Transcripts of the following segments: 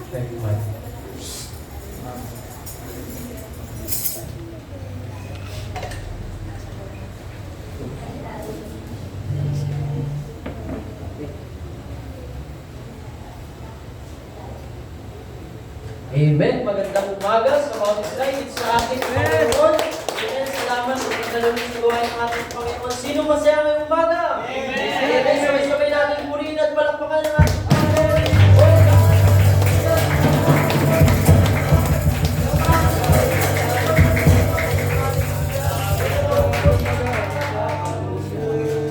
Very much. Amen. Magandang umaga sa bawat isa. It's sa ating Panginoon. Amen. Salamat sa pagdalawin sa gawain ng ating Panginoon. Sino masaya ngayong umaga? Amen. Amen. Sabay-sabay natin purihin at palakpakan ng ating Panginoon.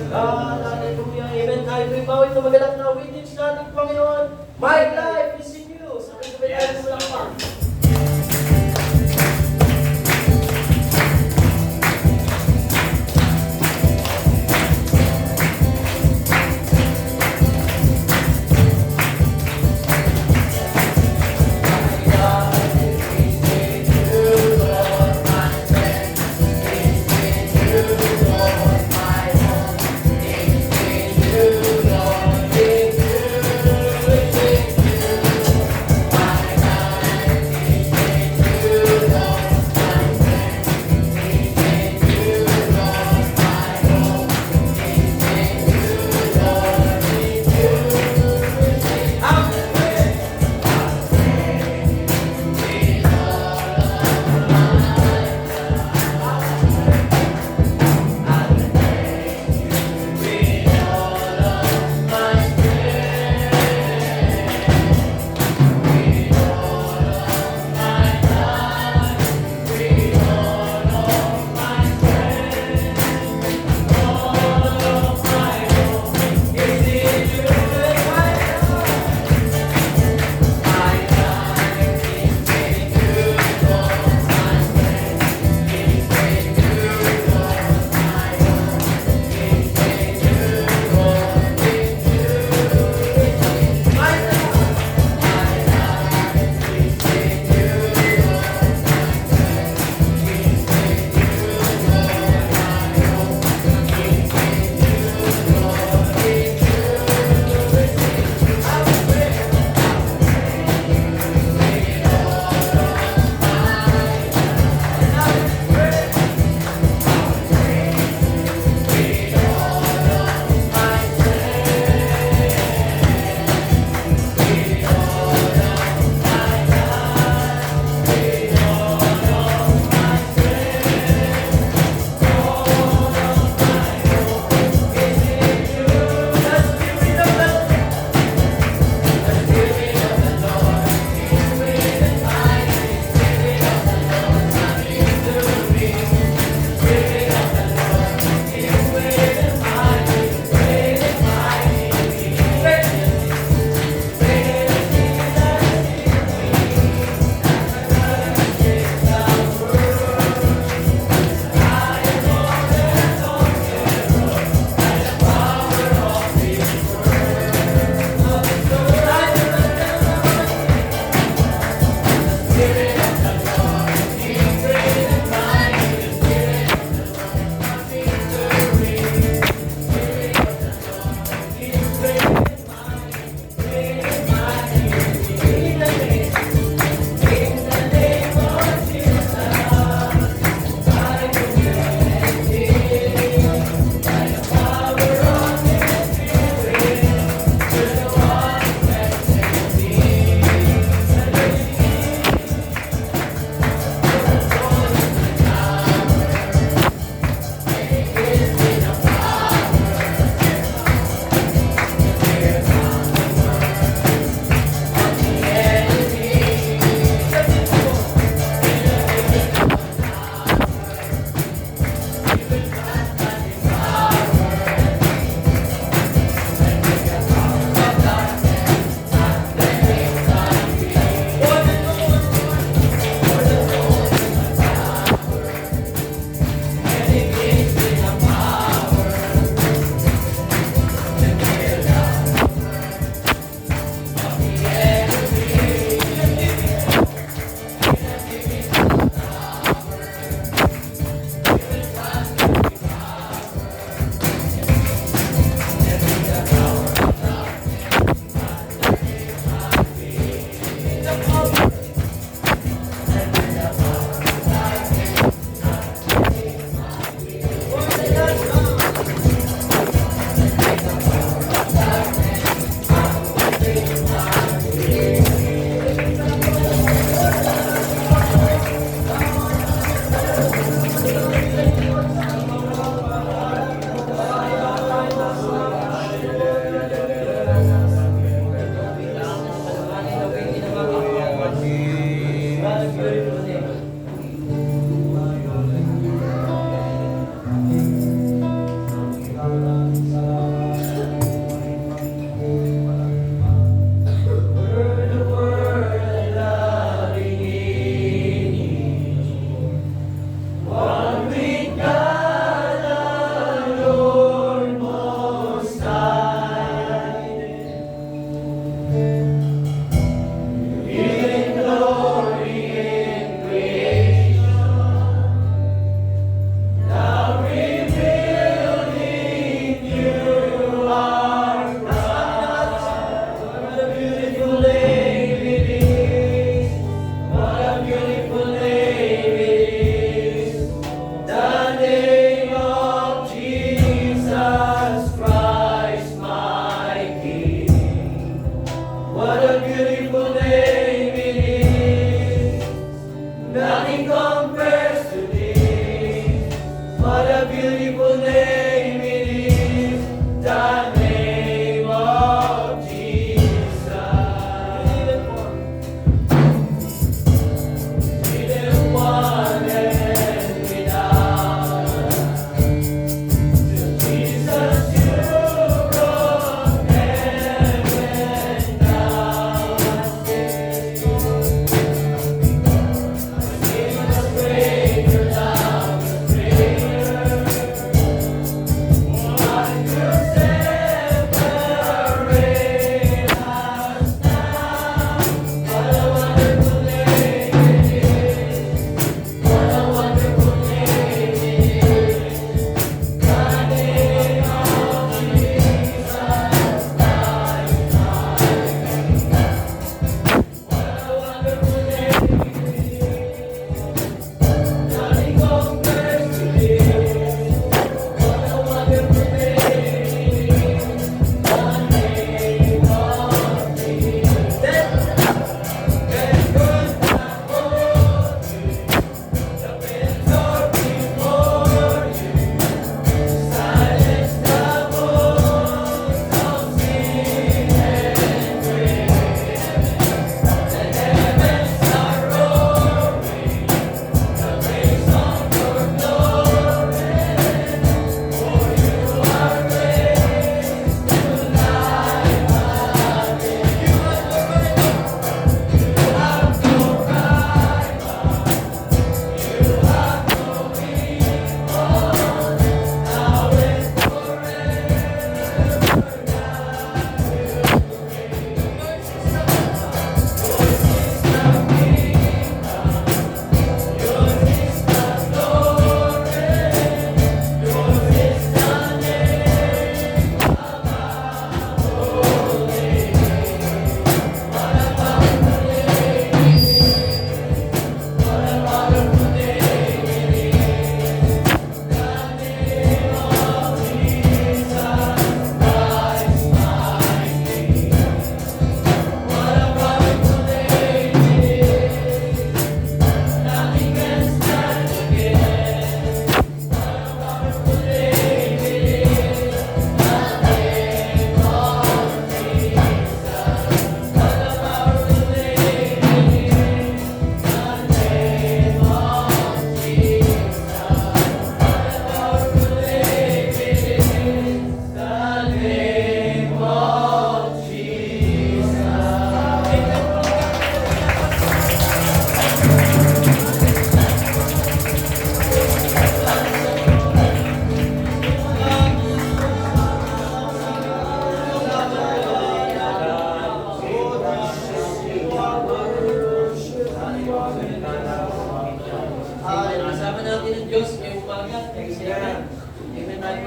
Hallelujah. Amen. Tayo po'y bawit na magalak na witness sa ating Panginoon. My life is in you. Sabay-sabay tayo palakpakan.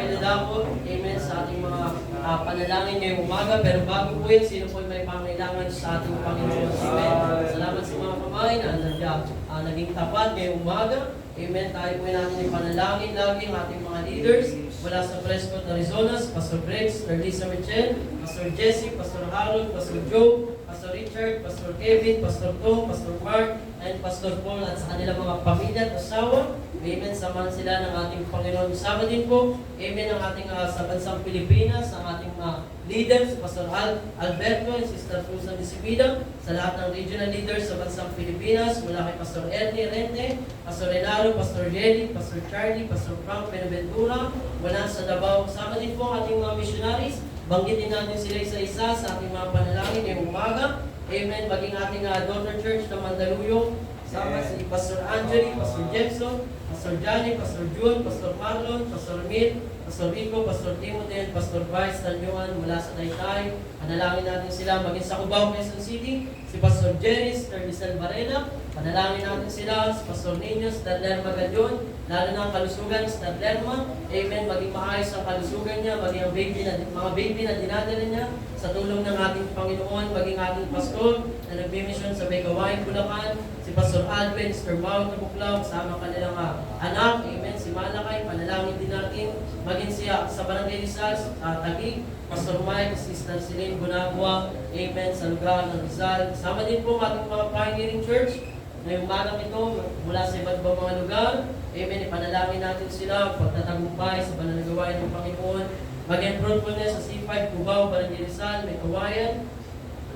may dadako, amen, sa ating mga panalangin ngayong umaga. Pero bago po yan, sino po may pangailangan sa ating Panginoon? Amen. Salamat sa mga kamay na naging tapat ngayong umaga. Amen. Tayo po natin ipanalangin lagi ang ating mga leaders mula sa Prescott, Arizona, Pastor Briggs, Pastor Lisa Michelle, Pastor Jesse, Pastor Harold, Pastor Joe, Pastor Richard, Pastor Kevin, Pastor Tom, Pastor Mark, and Pastor Paul at sa kanilang mga pamilya at asawa. Amen. Samahan sila ng ating Panginoon. Sama din po, amen, ang ating sa bansang Pilipinas, ang ating leaders, Pastor Alberto and Sister Susan Isibida, sa lahat ng regional leaders sa bansang Pilipinas, mula kay Pastor Ernie Rente, Pastor Renaro, Pastor Jelly, Pastor Charlie, Pastor Frank Benaventura, mula sa Davao. Sama din po ang ating mga missionaries. Banggitin natin sila isa-isa sa ating mga panalangin ngayong umaga. Amen. Maging ating daughter church na Mandaluyong. Sama si Pastor Angeli, Pastor Jefferson, Pastor Johnny, Pastor June, Pastor Marlon, Pastor Mil, Pastor Rico, Pastor Timothy, and Pastor Bryce Tanyuan mula sa Taytay. Panalangin natin sila. Maging sa Cubao, Quezon City, si Pastor Jerry, Sister Lisel Barena. Panalangin natin sila, si Pastor Nino, Sister Lerma Gadyon, lalo na ang kalusugan, Sister Lerma. Amen. Maging maayos ang kalusugan niya, maging ang mga baby na dinadala niya sa tulong ng ating Panginoon, maging ating pastor na nagbimisyon sa Begawain, Bulacan, si Pastor Alvin, Sister Mau Tabuklaw, kasama kanilang anak, amen, si Malakay. Panalangin din natin, maging siya sa Barangay Rizal, Taguig, Pastor Mike, Sister Celine Gunagua, amen, sa lugar ng Rizal. Kasama din po ating mga pioneering church ngayong umagang ito, mula sa iba't ibang mga lugar. Amen. Ipanalangin natin sila, pagtatagumpay sa banal na gawain ng Panginoon. Maging fruitfulness sa C5, Cubao, Barangay Rizal, May Kawayan.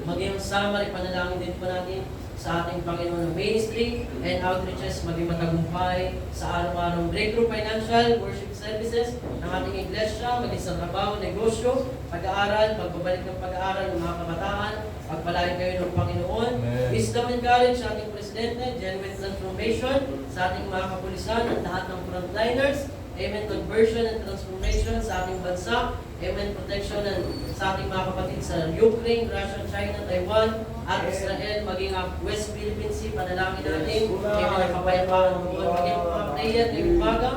Maging sama, ipanalangin din po natin sa ating Panginoon ng ministry and outreaches, maging matagumpay sa araw-araw breakthrough financial worship services ng ating iglesia, maging sa trabaho, negosyo, pag-aaral, magbabalik ng pag-aaral ng mga kabataan, pagpalain kayo ng Panginoon. Amen. Wisdom and courage sa ating Presidente, genuine transformation sa ating mga kapulisan at lahat ng frontliners. Amen. Conversion and transformation sa ating bansa. Amen. Protection sa ating mga kapatid sa Ukraine, Russia, China, Taiwan, at Israel, maging ang West Philippine Sea. Panalangin natin. Amen. Ang kapayapaan ng Lord. Maging mga prayer ngayong umaga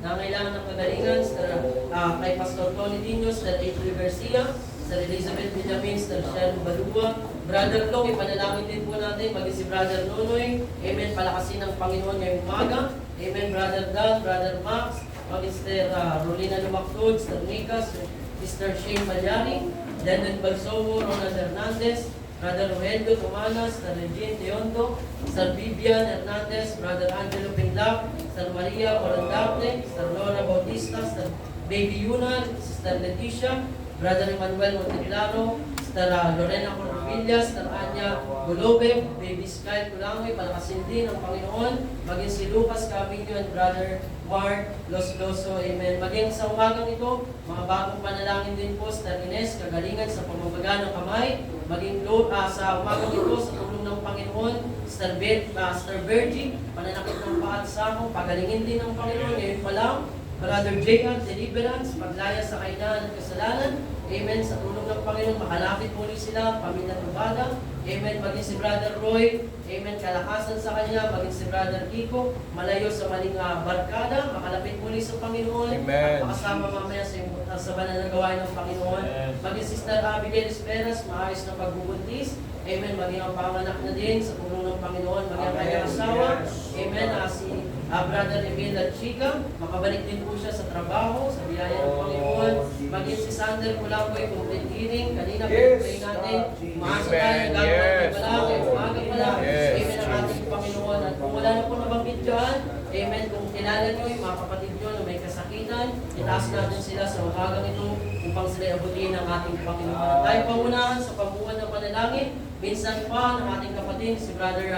na kailangan ng kagalingan kay Pastor Tony Dinos, Sir April Garcia, Sir Elizabeth Benjamin, Sir Sharon Balua, Brother Long, ipanalangin din po natin, maging si Brother Nonoy. Amen. Palakasin ng Panginoon ngayong umaga. Amen. Brother Dan, Brother Max, maging Sister Rolina Lumactod, Sister Nika, Sister Shane Malyari, Leonard Balsomo, Ronald Hernandez, Brother Rogelio Tumanas, Sister Regine Teondo, Sister Vivian Hernandez, Brother Angelo Pinlac, Sister Maria Orandarte, Sister Laura Bautista, Sister Baby Yuna, Sister Leticia, Brother Emmanuel Monteclaro, Sister Lorena Corvilla, Sister Anya Gulobe, Baby Sky Kulangoy, palakasin din ang Panginoon, maging si Lucas Camino and Brother Mark Losloso, amen. Maging sa umagang ito, mga bagong panalangin din po, Sister Ines, kagalingan sa pamamaga ng kamay, maging sa umagang ito, sa tulong ng Panginoon, Sister Bergie, pananakit ng paa at sakong, pagalingin din ng Panginoon, ngayon pa lang, Brother Jacob, deliverance, paglaya sa kailangan at kasalanan. Amen. Sa tulong ng Panginoon, makalapit muli sila, pamilya Tubada. Amen. Maging si Brother Roy, amen, kalakasan sa kanya. Maging si Brother Kiko, malayo sa maling barkada, makalapit muli sa Panginoon. Amen. At makasama mamaya sa banal na gawain ng Panginoon. Amen. Maging si Sister Abigail Esperas, maayos na pagbubuntis. Amen. Maging ang panganak na din sa tulong ng Panginoon. Maging ang kanyang asawa. Amen. Si Brother Emil at Chica, makabalik din po siya sa trabaho, sa biyaya ng Panginoon. Maging si Sander Mulakoy, complete healing. Kanina pinag-pray natin. Umaasa tayo, gagawin pala, kaya umaga pala. Amen ang ating Panginoon. At kung wala na po nabanggit dyan, amen, kung kilala nyo yung mga kapatid nyo na may kasakitan, itaas natin sila sa umagang ito upang sila abutin ng ating Panginoon. Tayo pangunahan sa pambuhan ng panalangin. Minsan pa ng ating kapatid, si Brother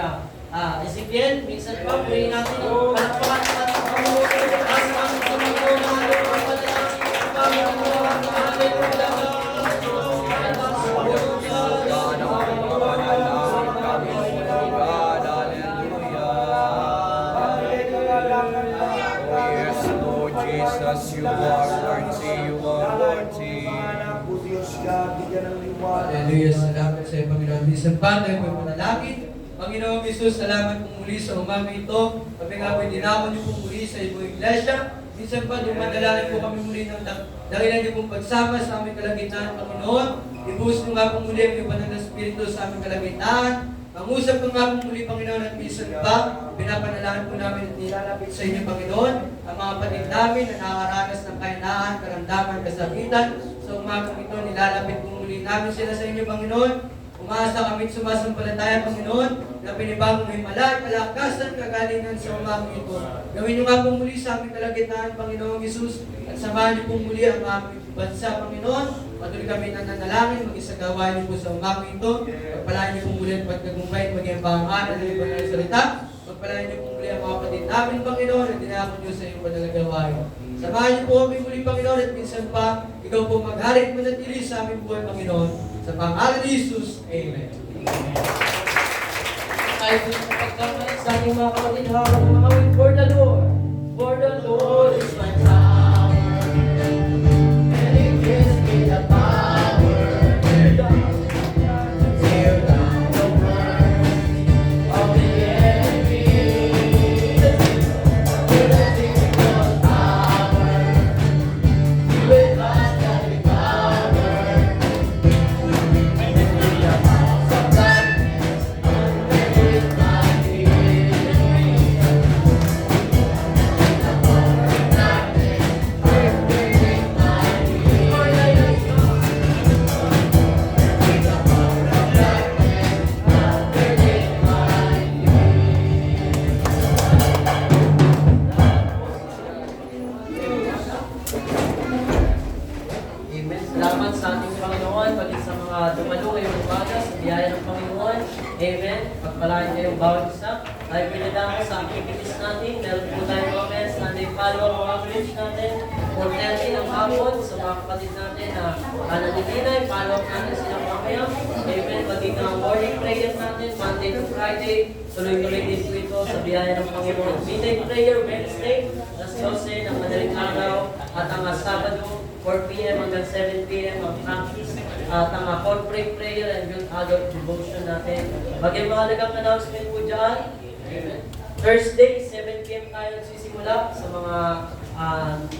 Ezekiel, minsan pa, pray natin ang palakpakan sa ating Panginoon. Taas natin sa Panginoon ng ating panalangin. Panginoon, hallelujah. Jesus, you are worthy, you are worthy. Hallelujah, salamat sa iyo, Panginoon. Minsan pa, tayo po manalangin. Panginoon Jesus, salamat po muli sa umaga ito. Kami nga po dinamon niyo po muli sa iyong iglesia. minsan pa dumadalangin po kami muli ng dahilan niyo pong pagsama sa aming kalagitnaan, Panginoon. Ibuhos mo nga po muli ang iba ng Espiritu sa aming kalagitnaan. Mangusap ko nga po muli, Panginoon, at minsan pa, pinapanalangin po namin at nilalapit sa inyo, Panginoon, ang mga kapatid namin na nakakaranas ng kahinaan, karamdaman, kasakitan. Sa umagang ito, nilalapit po muli namin sila sa inyo, Panginoon. Umaasa kami at sumasampalataya, Panginoon, na pinibagong himala, kalakasan, kagalingan sa umagang ito. Gawin niyo nga po muli sa aming kalagitnaan, Panginoong Isus, at samahan niyo po muli ang aming bansa, Panginoon. Patuloy kami nananalangin, mag-isagawa niyo po sa umagang ito. Pagpalain niyo po muli ang pagkagumpay, maging pangalan at iba na salita. Pagpalain niyo po muli ang mga kapatid namin, Panginoon, at dinakon niyo sa iyong panalagawain. Samahan niyo po kami muli, Panginoon, at minsan pa, ikaw po maghari at manatili sa aming buhay, Panginoon. Sa pangalan ni Jesus, Amen. Tayo po sa pagkamay sa ating mga kapatid, hawak mga win for the Lord. For the Lord is my power. And He gives me the power. Tear down the works of the enemy. With a single power. With us the power. And we are house of darkness. With my victory. The power of darkness. With my victory. The power of darkness. With my Amen. Salamat sa ating Panginoon, pagit sa mga dumalo ngayong umaga, sa biyaya ng Panginoon. Amen. Pagpalain kayong bawat isa. Tayo pinadama sa activities natin. Meron po tayo mga Sunday follow-up mga groups natin. 4:30 ng hapon sa mga kapatid natin na nanatilinay. Follow-up natin sila mamaya. Amen. Maging ang morning prayer natin, Monday to Friday. Tuloy-tuloy din po ito sa biyaya ng Panginoon. Midnight prayer, Wednesday, alas 12 ng madaling araw. At ang Sabado, 4 p.m. hanggang 7 p.m. ang practice at ang corporate prayer and yung adult devotion natin. Maging mahalagang announcement po dyan. Thursday, 7 p.m. tayo nagsisimula sa mga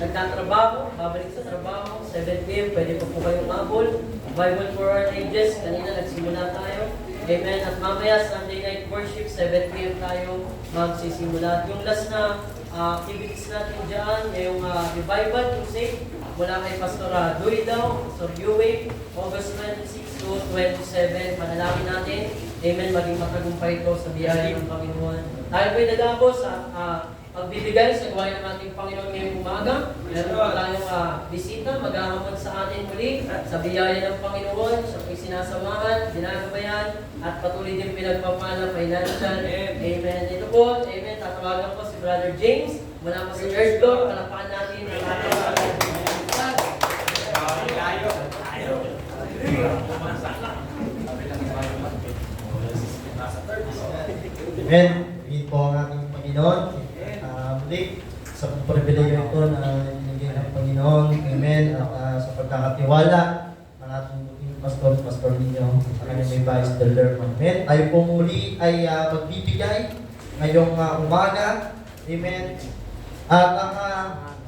nagtatrabaho, babalik sa trabaho, 7 p.m. Pwede po kayong mabol. Bible for all ages, kanina nagsimula tayo. Amen. At mamaya, Sunday night worship, 7 p.m. tayo magsisimula. Yung last na activities natin dyan, yung revival, yung safe, mula kay Pastor Duidaw, Pastor Yue, August 26 to 27, panalangin natin. Amen, maging matagumpay ito sa biyaya ng Panginoon. Tayo po'y dadako sa pagbibigay sa gawain ng ating Panginoon ngayong umaga. Meron po tayong bisita, maghahamon sa atin muli sa biyaya ng Panginoon, sa po'y sinasamahan, ginagabayan, at patuloy din pinagpapala financial. Amen. Ito po, amen, tatawagan po si Brother James, mula po sa third floor, palapakan natin ang ating Amen. Pagin po ang ating Panginoon. Muli, sa pribilegyo ito na inigay ng Panginoon. Amen. At sa pagkakatiwala ng ating buting pastor ninyo, ang kanyang may vice elder. Amen. Tayo po muli ay magbibigay ngayong umaga. Amen. At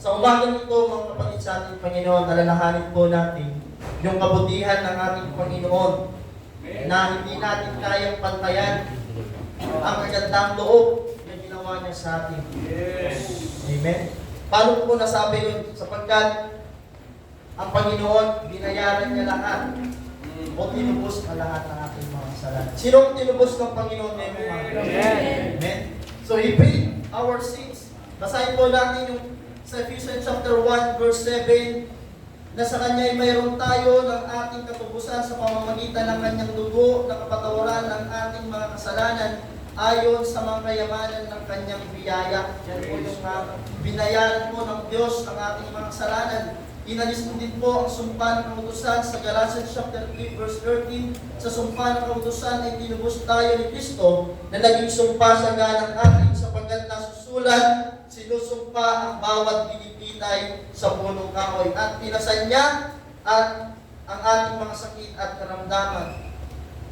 sa umaga nito, mga kapatid sa ating Panginoon, alalahanin po natin yung kabutihan ng ating Panginoon na hindi natin kayang pantayan ang kagandang loob na ginawa niya sa atin. Amen. Paano po nasabi yun? Sapagkat ang Panginoon, binayaran niya lahat o tinubos na lahat ng ating mga kasalanan. Sinong tinubos ng Panginoon ngayong umaga? Amen. So He paid our sins. Basahin po natin yung sa Ephesians chapter 1 verse 7 na sa Kanya ay mayroon tayo ng ating katubusan sa pamamagitan ng Kanyang dugo na kapatawaran ng ating mga kasalanan ayon sa mga kayamanan ng Kanyang biyaya. Yan po yung binayaran po ng Diyos ang ating mga kasalanan. Inalis mo din po ang sumpa ng kautusan sa Galatians chapter 3 verse 13. Sa sumpa ng kautusan ay tinubos tayo ni Kristo na naging sumpa sa ganang atin sapagkat nasusulat, sinusumpa ang bawat binibitay sa punong kahoy at pinasan niya at ang ating mga sakit at karamdaman.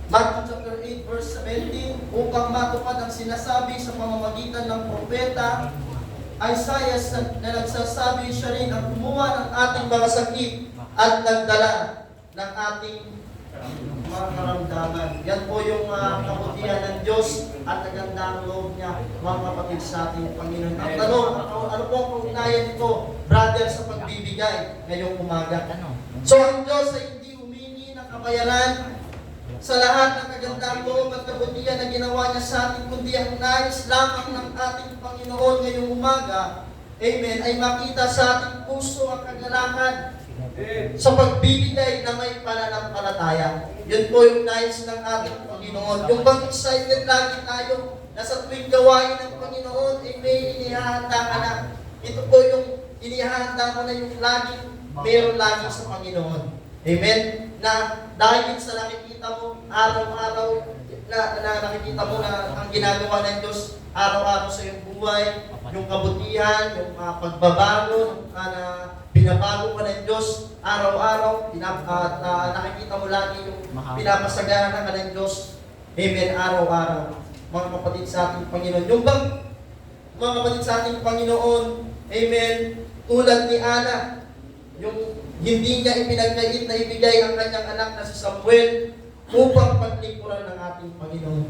Matthew chapter 8 verse 17, upang matupad ang sinasabi sa pamamagitan ng propeta Isaiah na nagsasabi siya rin ang kumuha ng ating mga sakit at nagdala ng ating mga karamdaman. Yan po yung kabutihan ng Diyos at nagandang loob niya, mga kapatid sa ating Panginoon. Ang tanong, ano po ang kaugnayan nito, brother, sa pagbibigay ngayong umaga? So ang Diyos ay hindi humingi ng kabayaran sa lahat ng kagandang loob at kabutihan na ginawa niya sa atin, kundi ang nais lamang ng ating Panginoon ngayong umaga, amen, ay makita sa ating puso ang kagalakan sa pagbibigay na may pananampalataya. Yun po yung nais ng ating Panginoon. Yung bang excited lagi tayo na sa tuwing gawain ng Panginoon, ay may inihahanda ka na. Ito po yung inihahanda mo na yung lagi, meron lagi sa Panginoon. Amen? Na dahil sa nakikita mo araw-araw, na nakikita mo na ang ginagawa ng Diyos araw-araw sa iyong buhay, yung kabutihan, yung pagbabago, na binabago ka ng Diyos araw-araw, nakikita mo lagi yung pinapasagana ka ng Diyos. Amen, araw-araw. Mga kapatid sa ating Panginoon. Yung bang, mga kapatid sa ating Panginoon, amen, tulad ni Ana, yung hindi niya ipinagkait na ibigay ang kanyang anak na si Samuel upang paglingkuran ng ating Panginoon.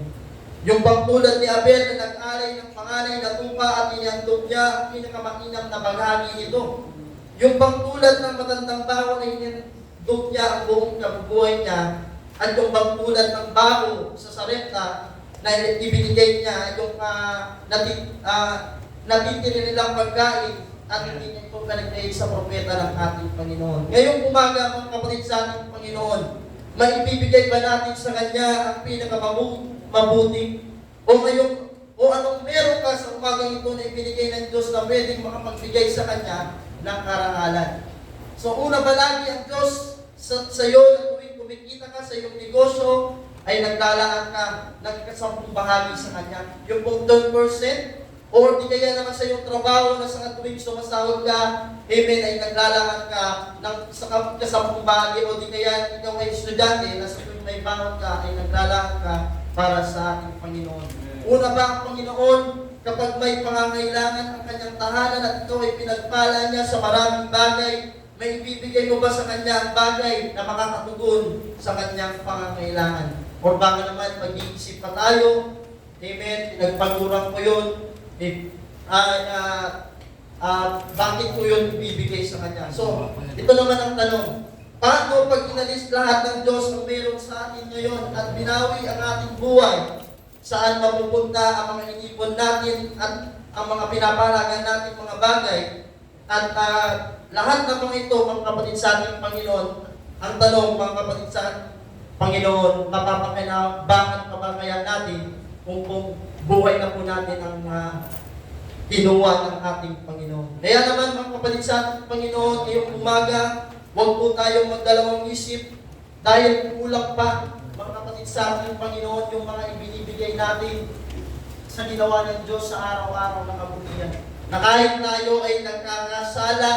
Yung bang tulad ni Abel na nag-alay ng panganay na tupa at inihandog niya ang pinakamakinang na bahagi nito. Yung bang tulad ng matandang baho na inihandog niya ang buong kabubuhay niya, at yung bang tulad ng baho sa sarepta na ibinigay niya yung natitiri nilang pagkain at hindi niya ito kanagay sa propeta ng ating Panginoon. Ngayong umaga, mga kapatid sa ating Panginoon, maibibigay ba natin sa Kanya ang pinakamabuti? O anong meron ka sa umagang ito na ibinigay ng Diyos na pwedeng makapagbigay sa Kanya ng karangalan? So una ba lagi ang Diyos sa iyo na tuwing kumikita ka sa iyong negosyo ay naglalaan ka ng kasampung bahagi sa Kanya? Yung pong 10%? Or di kaya naman sa iyong trabaho na sa tuwing sumasahod ka, amen, ay naglalaan ka ng kasampung bahagi, o di kaya ikaw ay estudyante na sa tuwing may bangon ka ay naglalaan ka para sa ating Panginoon. Una ba ang Panginoon, kapag may pangangailangan ang kanyang tahanan at ito ay pinagpala niya sa maraming bagay, may ibibigay mo ba sa kanya ang bagay na makakatugon sa kanyang pangangailangan? O baka naman mag-iisip pa tayo, amen, pinagpagurang ko yun, bakit ko yun ibibigay sa Kanya? So, ito naman ang tanong. Paano pag inalis lahat ng Diyos ang meron sa atin ngayon at binawi ang ating buhay? Saan mapupunta ang mga inipon natin at ang mga pinaparagan natin mga bagay? At lahat ng mga ito, mga kapatid sa ating Panginoon, ang tanong, mga kapatid sa Panginoon, mapapakinabangan pa ba kaya natin kung buhay na po natin ang kinuha ng ating Panginoon. Kaya naman, mga kapatid sa ating Panginoon, ngayong umaga, huwag po tayong magdalawang isip dahil kulang pa, mga kapatid sa ating Panginoon, yung mga ibinibigay natin sa ginawa ng Diyos sa araw-araw ng kabutihan. Na kahit tayo ay nagkakasala,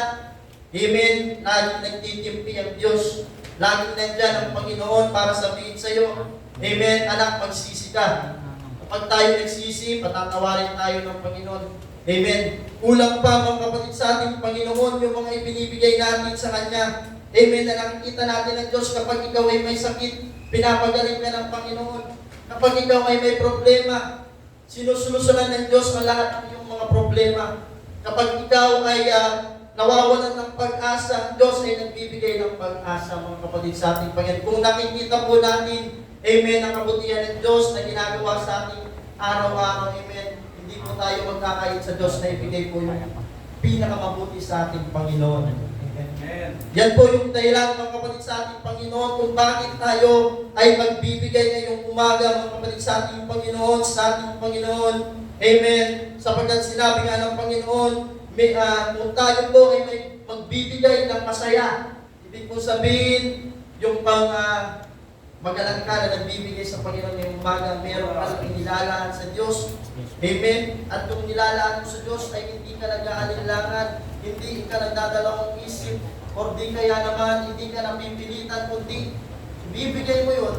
amen, laging nagtitimpi ang Diyos. Laging nandyan ang Panginoon para sabihin sa iyo, amen, anak, magsisi ka. Kapag tayo nagsisi, patatawarin tayo ng Panginoon. Amen. Kulang pa, mga kapatid sa ating Panginoon, yung mga ibinibigay natin sa Kanya. Amen. Na nakikita natin ng Diyos, kapag ikaw ay may sakit, pinapagaling ka ng Panginoon. Kapag ikaw ay may problema, sinusolusunan ng Diyos ang lahat ng iyong mga problema. Kapag ikaw ay nawawalan ng pag-asa, ang Diyos ay nagbibigay ng pag-asa, mga kapatid sa ating Panginoon. Kung nakikita po natin, amen, ang kabutihan ng Diyos na ginagawa sa ating araw-araw, amen, hindi po tayo magkakait sa Diyos na ibigay po yung pinakamabuti sa ating Panginoon. Amen. Yan po yung dahilan, mga kapatid sa ating Panginoon, kung bakit tayo ay magbibigay ngayong umaga, mga kapatid sa ating Panginoon, amen, sapagkat sinabi nga ng Panginoon, kung tayo po ay may magbibigay ng masaya, ibig po sabihin, yung magalang ka na nagbibigay sa Panginoon ngayong umaga, meron ka lang nilalaan sa Diyos. Amen? At kung nilalaan mo sa Diyos ay hindi ka nag-aalinlangan, hindi ka nagdadalawang isip, o di kaya naman hindi ka napipilitan, kundi ibibigay mo yun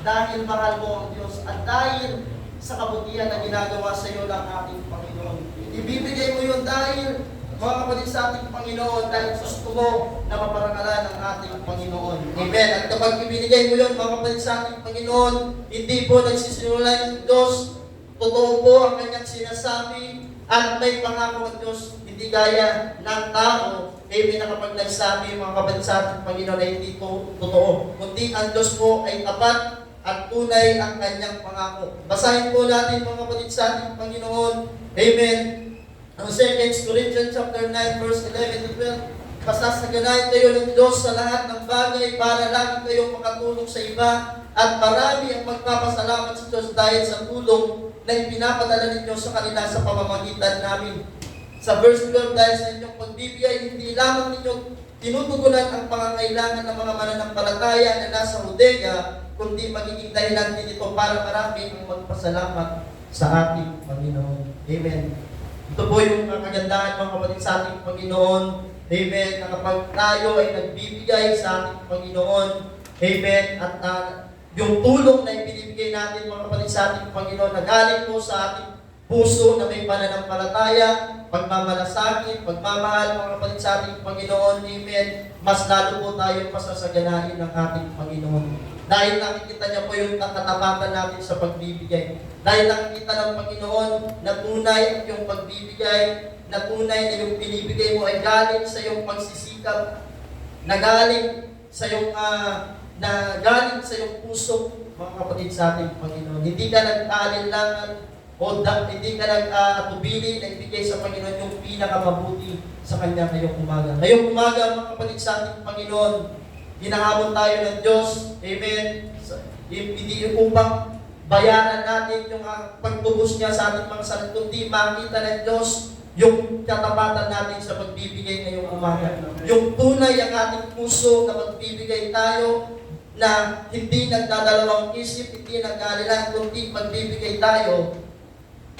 dahil mahal mo ang Diyos. At dahil sa kabutihan na ginagawa sa iyo ng ating Panginoon. Ibibigay mo yun dahil, mga kapatid, sa ating Panginoon, dahil gusto mo na maparangalan ng ating Panginoon. Amen. At kapag ibinigay mo yun, mga kapatid, sa ating Panginoon, hindi po nagsisinulay ng Diyos. Totoo po ang kanyang sinasabi at may pangako ng Diyos, hindi gaya ng tao. Amen, na kapag nagsabi, mga kapatid, sa ating Panginoon ay hindi po totoo. Kundi ang Diyos po ay tapat at tunay ang kanyang pangako. Basahin po natin, mga kapatid, sa ating Panginoon. Amen. Ang 2 Corinthians chapter 9 verse 11 to 12. Pasasaganahin kayo ng Diyos sa lahat ng bagay para lagi kayong makatulong sa iba at marami ang magpapasalamat sa Diyos dahil sa tulong na ipinapadala ninyo sa kanila sa pamamagitan namin. Sa verse 12, dahil sa inyong pagbibigay, hindi lamang ninyo tinutugunan ang pangangailangan ng mga mananampalataya na nasa Judea, kundi magiging dahilan din ito para marami ang magpasalamat sa ating Panginoon. Amen. Ito po yung kagandahan, mga kapatid, sa ating Panginoon. Amen. Na kapag tayo ay nagbibigay sa ating Panginoon, amen, at yung tulong na ibinibigay natin, mga kapatid, sa ating Panginoon, na galing po sa ating puso na may pananampalataya, pagmamalasakit, pagmamahal, mga kapatid, sa ating Panginoon, amen, mas lalo po tayo pasasaganahin ng ating Panginoon. Dahil nakikita niya po yung katapatan natin sa pagbibigay. Dahil nakikita ng Panginoon na tunay ang iyong pagbibigay, na tunay na yung binibigay mo ay galing sa iyong pagsisikap, na galing sa iyong galing sa iyong puso, mga kapatid, sa ating Panginoon. Hindi ka nag-aalinlangan hindi ka nag-atubili na ibigay sa Panginoon yung pinakamabuti sa Kanya ngayong umaga. Ngayong umaga, mga kapatid, sa ating Panginoon, hinahamon tayo ng Diyos, amen, hindi upang bayaran natin yung pagtubos niya sa ating mga salita, kundi makita ng Diyos yung katapatan natin sa pagbibigay ngayong umaga. Yung tunay ang ating puso na magbibigay tayo, na hindi nagdadalawang isip, hindi nag-aalilan, kundi magbibigay tayo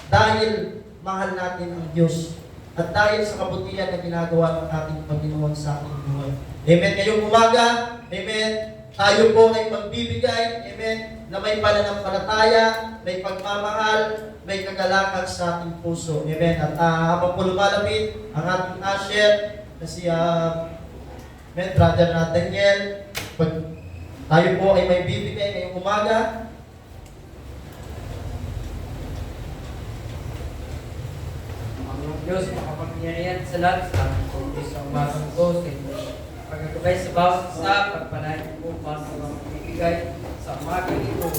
dahil mahal natin ang Diyos at dahil sa kabutihan na ginagawa ng ating Panginoon sa ating buhay. Amen. Ngayong umaga, amen, tayo po ay magbibigay, amen, na may pananampalataya, may pagmamahal, may kagalakan sa ating puso. Amen. At habang po lumalapit ang ating usher, na si Brother Daniel, pag tayo po ay may bibigay ngayong umaga, Diyos, makapangyarihan sa lahat sa aming pagkis sa umasang ko sa inyo. Pagkakabay sa bawat isa, pagpanahin po para sa mga pagkikigay sa umaga ito.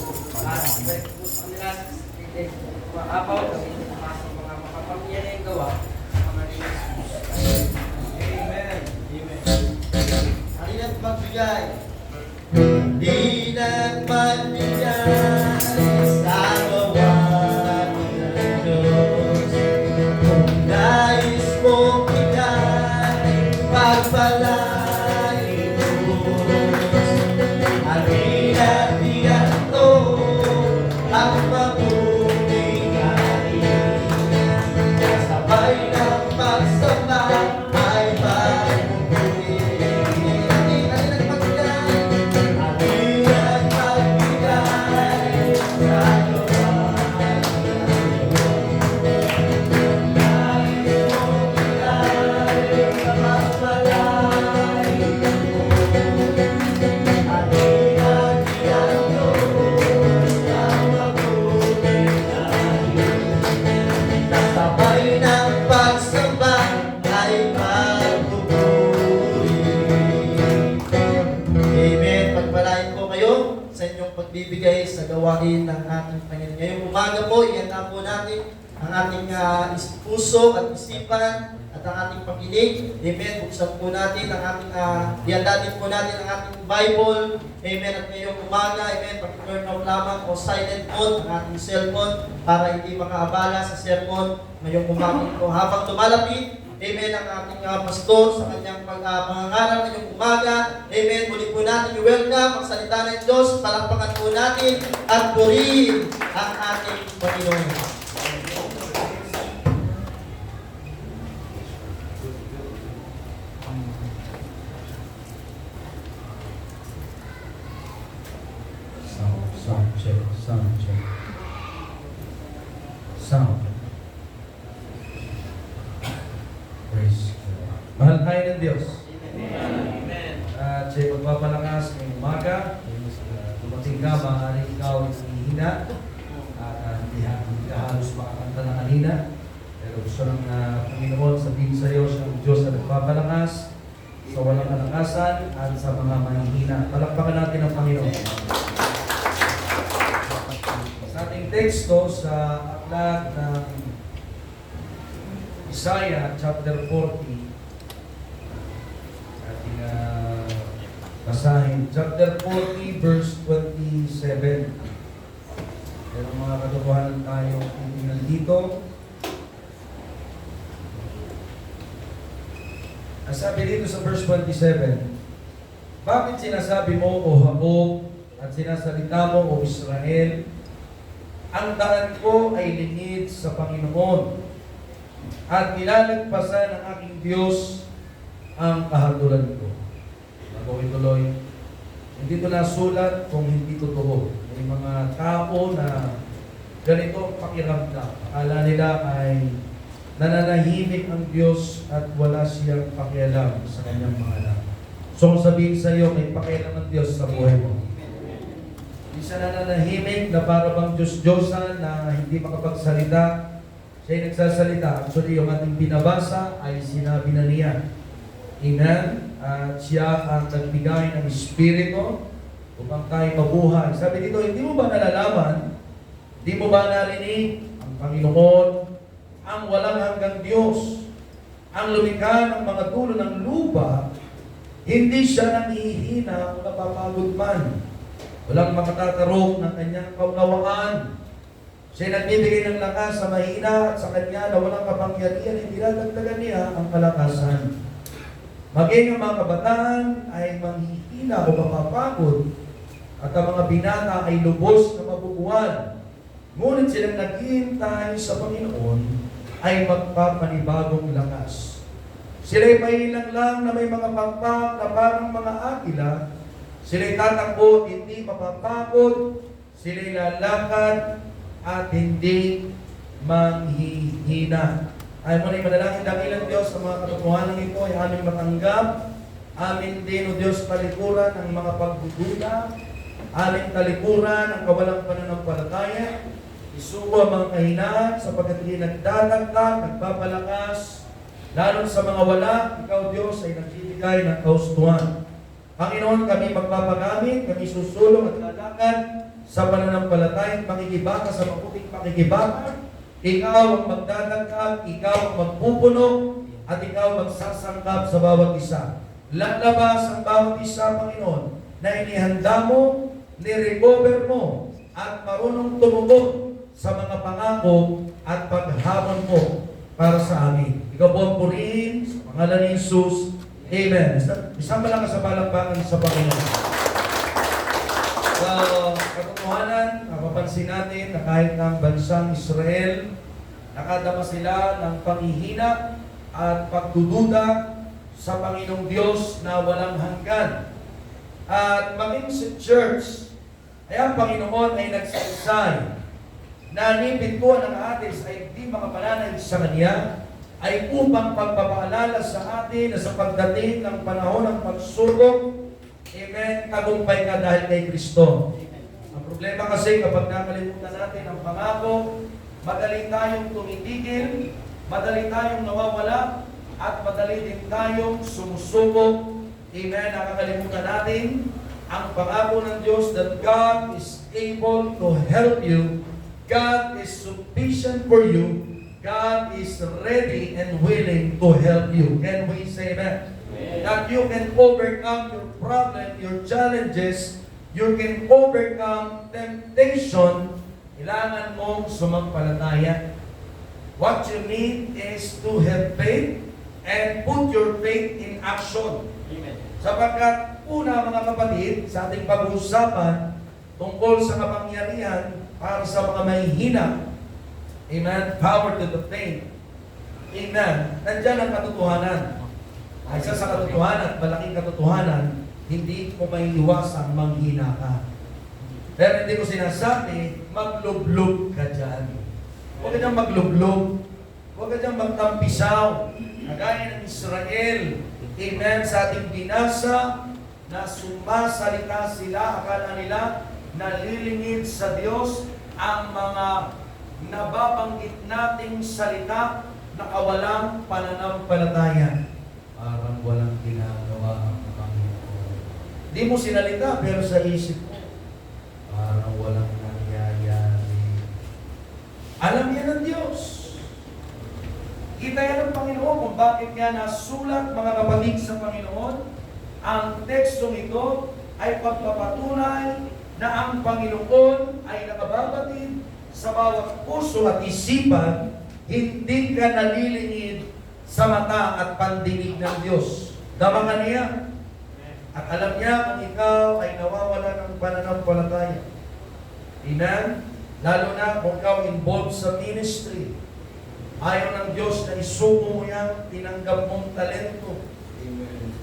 At sabay po sa kanila sa spirit, maapaw kami sa mga makapangyarihan gawa sa mga Jesus. Amen. Amen. Halina't magbigay. Di nagmagbigay sa gawa ng Diyos. Kung nais mong bigay, pagpalain Diyos. Halina't bigyan to ang mabuting galing. Kasabay ng pagsamba ay pagpupuli. Halina't magbigay. Halina't magbigay sa gawa ng Diyos. Nais mong bigay, pagpalain Diyos. Halina't bigyan to ang mabuting galing. Kasabay ng pagsamba ay pagpupuri. Amen. Pagpalain po kayo sa inyong pagbibigay sa gawain ng ating Panginoon. Ngayong umaga po, iyan po natin ang ating puso at isipan at ang ating pakinig. Amen. Buksan po natin ang ating, iyandatin po natin ang ating Bible. Amen. At ngayong umaga, amen, pag-turn off lamang o silent mode ang ating cellphone para hindi makaabala sa sermon ngayong umaga po. Habang lumalapit, amen, ang ating pastor sa kanyang pangangaral ngayong umaga. Amen. Muli po natin i-welcome ang salita ng Diyos. Palakpakan po natin at purihin ang ating Panginoon. Sound check, sound check. sound. Praise God. Mahal tayo ng Diyos. At siya'y magpapalakas ngayong umaga. Dumating ka, maaaring ikaw ay hihina. At hindi ka halos makakanta ng kanina. Pero gusto ng Panginoon sabihin sa iyo, siya ang Diyos na nagpapalakas sa walang kalakasan at sa mga mahihina. Palakpakan natin ang Panginoon. Sa ating teksto sa aklat ng Isaiah chapter 40, ating basahin. Chapter 40 verse 27. Pero mga katotohanan tayo titingnan dito. Ang sabi dito sa verse 27, bakit sinasabi mo, O Jacob, at sinasalita mo, O Israel, ang daan ko ay lingid sa Panginoon, at nilalagpasan ng aking Diyos ang kahatulan ko. Bago ituloy, hindi ito nasulat kung hindi totoo. May mga tao na ganito ang pakiramdam. Akala nila ay nananahimik ang Diyos at wala siyang pakialam sa kanyang mga anak. So kung sabihin sa iyo, may pakialam ng Diyos sa buhay mo. Hindi siya nananahimik na para bang Diyos-Diyosan na hindi makapagsalita. Siya'y nagsasalita. Actually, yung ating binabasa ay sinabi na niya. Amen? At siya ang nagbigay ng Espiritu upang tayo mabuhay. Sabi dito, hindi mo ba nalalaman? Hindi mo ba narinig ang Panginoon, ang walang hanggang Diyos, ang lumikha ng mga dulo ng lupa, hindi siya nangihina o napapagod man. Walang makatatarok ng kanyang kaunawaan. Siya nagbibigay ng lakas sa mahina at sa kanya na walang kapangyarihan, hindi dadagdagan niya ang kalakasan. Maging ang mga kabataan ay manghihina o mapapagod at ang mga binata ay lubos na mabubuan. Ngunit silang naghihintay sa Panginoon ay magpapanibagong lakas. Sila'y pahilang lang na may mga pangpang na parang mga agila. Sila'y tatakbo, hindi mapapagod. Sila'y lalakad at hindi manghihina. Ay mo na yung manalangin, dakilang Diyos sa mga katotohanan ito ay aming matanggap. Amin din, O Diyos, talikuran ang mga pagdududa. Aming talikuran ang kawalang pananampalataya. Isuko ang mga kahinaan sapagkat hindi nagdadagdag, nagpapalakas. Lalo sa mga wala, Ikaw, Diyos, ay nagbibigay ng kaustuhan. Panginoon, kami magpapagamit, kami susulong at lalakad sa pananampalataya at makikibaka sa mabuting pakikibaka. Ikaw ang magdadagdag, Ikaw ang magpupuno, at Ikaw magsasangkap sa bawat isa. Lalabas ang bawat isa, Panginoon, na inihanda mo, ni-recover mo, at marunong tumugon sa mga pangako at paghamon mo para sa amin. Ikaw po ang purihin sa pangalan ni Jesus. Amen. Isang malakas sa palakpakan sa Panginoon. Sa katotohanan, mapapansin natin na kahit ng bansang Israel, nakadama sila ng panghihina at pagdududa sa Panginoong Diyos na walang hanggan. At maging sa church, ay ang Panginoon ay nagsaysay na nipintuan ng atin ay hindi makapananaig sa Kanya, ay upang pagpapaalala sa atin na sa pagdating ng panahon ng pagsubok, amen, tagumpay ka dahil kay Kristo. Ang problema kasi kapag nakalimutan natin ang pangako, madali tayong tumitigil, madali tayong nawawala, at madali din tayong sumusubok. Amen, nakakalimutan natin ang pangako ng Diyos that God is able to help you. God is sufficient for you. God is ready and willing to help you. Can we say that? That you can overcome your problem, your challenges, you can overcome temptation. Kailangan mong sumampalataya. What you need is to have faith and put your faith in action. Sapagkat una, mga kapatid, sa ating pag-uusapan tungkol sa kapangyarihan para sa mga mahihina. Amen? Power to the faith. Amen? Nandiyan ang katotohanan. Ay isa sa katotohanan, malaking katotohanan, hindi mo may iwasang manghina ka. Pero hindi ko sinasabi, maglublob ka dyan. Huwag ka dyan maglublob. Huwag ka dyan magtampisaw. Kagaya ng Israel. Amen. Sa ating binasa, na sumasalita sila, akala nila, nalilingid sa Diyos ang mga nababanggit nating salita na kawalang pananampalataya. Parang walang ginagawa ang Panginoon. Di mo sinalita, pero sa isip mo, parang walang nangyayari. Alam yan ng Diyos. Kita yan ng Panginoon kung bakit nga nasulat, mga kapatid, sa Panginoon. Ang tekstong ito ay pagpapatunay na ang Panginoon ay nakababatid sa bawat puso at isipan, hindi ka nalilingid sa mata at pandinig ng Diyos. Damangan niya. At alam niya kung ikaw ay nawawala ng pananampalataya. Amen? Lalo na kung ikaw involved sa ministry. Ayaw ng Diyos na isuko mo yan, tinanggap mong talento.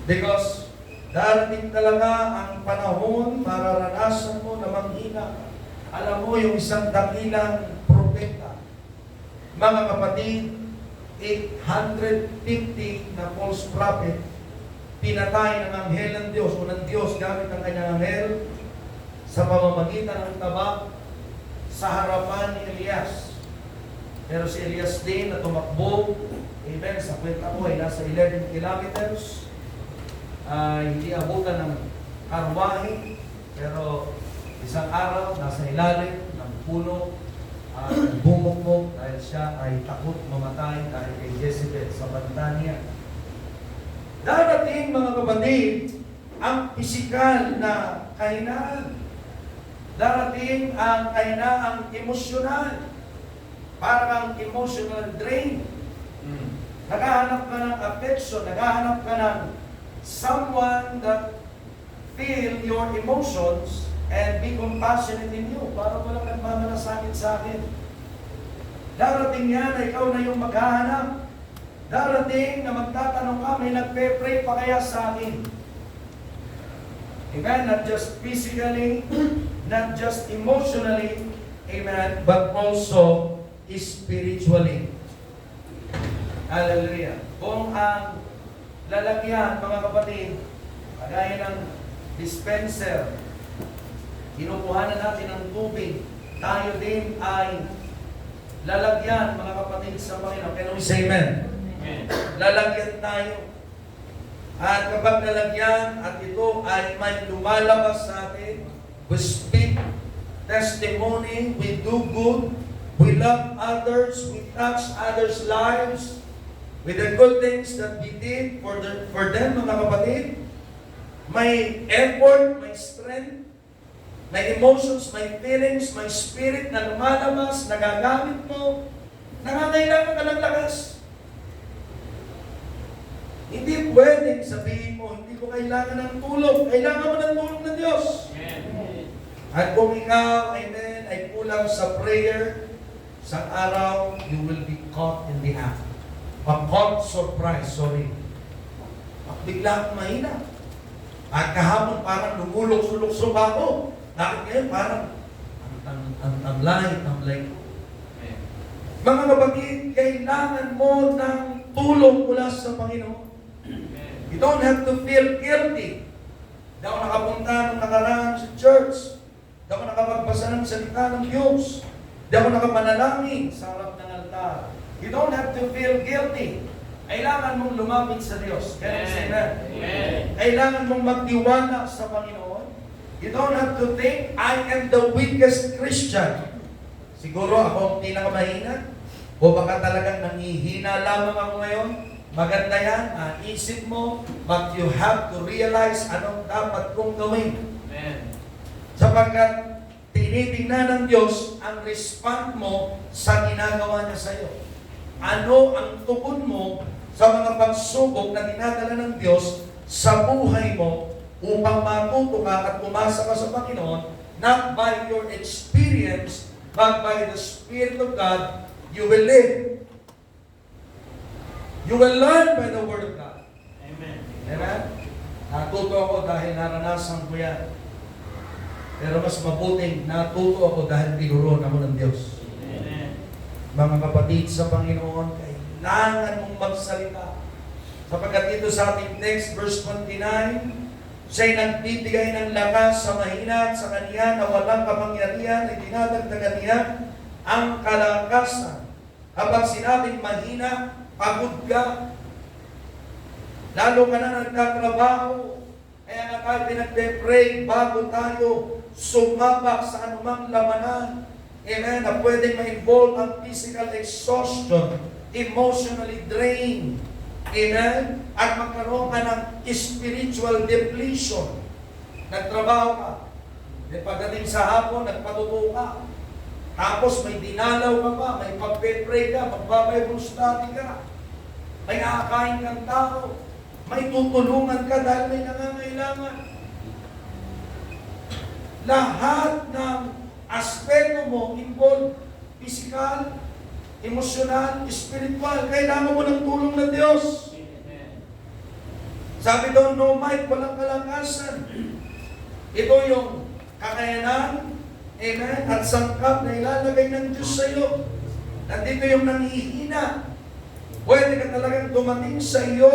Because darating talaga ang panahon, mararanasan mo na manghina. Alam mo, yung isang dakilang propeta, mga kapatid, 850 na false prophet, pinatay ng anghel ng Diyos o ng Diyos gamit ang kanyang anghel sa pamamagitan ng tabak sa harapan ni Elias. Pero si Elias din na tumakbo, amen, sa kwenta ko ay nasa 11 kilometers, hindi abutan ng karwahe, pero isang araw, nasa ilalim ng puno, bumukbog dahil siya ay takot mamatay dahil kay Jezebel sa banta niya. Darating, mga kapatid, ang pisikal na kahinaan. Darating ang kahinaang emosyonal. Parang emotional drain. Naghahanap ka ng affection, naghahanap ka ng someone that feel your emotions and be compassionate in you. Para walang nagmamalasakit sa akin. Darating yan na ikaw na yung maghahanap. Darating na magtatanong ka, may nagpe-pray pa kaya sa akin? Amen? Not just physically, not just emotionally, amen, but also spiritually. Hallelujah. Kung ang lalagyan, mga kapatid, kagaya ng dispenser, kinukuhanan natin ng tubig, tayo din ay lalagyan, mga kapatid, sa Panginoon. Can we say amen? Amen. Lalagyan tayo. At kapag lalagyan at ito ay may lumalabas sa atin, we speak testimony, we do good, we love others, we touch others' lives with the good things that we did for them, mga kapatid. May effort, may strength, may emotions, may feelings, may spirit na lumalabas, nagagamit mo, nangangailangan ka ng lakas. Hindi pwedeng sabihin mo, hindi ko kailangan ng tulong. Kailangan mo ng tulong ng Diyos. Amen. At kung ikaw, amen, ay kulang sa prayer, sa araw, you will be caught in the act. Caught surprise, sorry. Bigla akong mahina. At kahapon parang lumulok-sulok-sulok ako. Bakit ngayon parang ang light. Mga kapatid, kailangan mo ng tulong mula sa Panginoon. You don't have to feel guilty. Hindi ako nakapunta ng nakaraan sa church. Hindi ako nakapagbasa ng salita ng Diyos. Hindi ako nakapanalangin sa harap ng altar. You don't have to feel guilty. Kailangan mong lumapit sa Diyos. Kaya say amen. Kailangan mong magtiwala sa Panginoon. You don't have to think, I am the weakest Christian. Siguro ako ang pinakamahina. O baka talagang nangihina lamang ako ngayon. Maganda yan, isip mo, but you have to realize anong dapat kong gawin. Amen. Sapagkat tinitingnan ng Diyos ang respond mo sa ginagawa niya sa iyo. Ano ang tugon mo sa mga pagsubok na dinadala ng Diyos sa buhay mo upang matuto ka at umasa ka sa Panginoon, not by your experience, but by the Spirit of God, you will live. You will learn by the Word of God. Amen. Amen? Natuto ako dahil naranasan ko yan. Pero mas mabuting natuto ako dahil tinuruan ako ng Diyos. Amen. Mga kapatid sa Panginoon, kailangan mong magsalita. Sapagkat dito sa ating text, verse 29, siya'y nagbibigay ng lakas sa mahina at sa kaniya na walang kapangyarihan ay dinadagdagan niya ang kalakasan. Kapag sinabing mahina, pagod ka, lalo ka na nagtatrabaho, kaya nga tayo pinagpe-pray bago tayo sumabak sa anumang labanan. Amen, na pwedeng ma-involve ang physical exhaustion, emotionally drained. Amen, at magkaroon ka ng spiritual depletion. Nagtrabaho ka, pagdating sa hapon, nagpatuto ka, tapos may dinalaw ka pa, may pagpe-pray ka, magbabible study ka, may aakain kang tao, may tutulungan ka dahil may nangangailangan. Lahat ng aspeto mo involved, physical, emosyonal, spiritual, kailangan mo ng tulong ng Diyos. Sabi doon, no might, walang kalakasan. Ito yung kakayanan, amen, at sangkap na ilalagay ng Diyos sa iyo. Nandito yung nanghihina. Pwede ka talagang dumating sa iyo,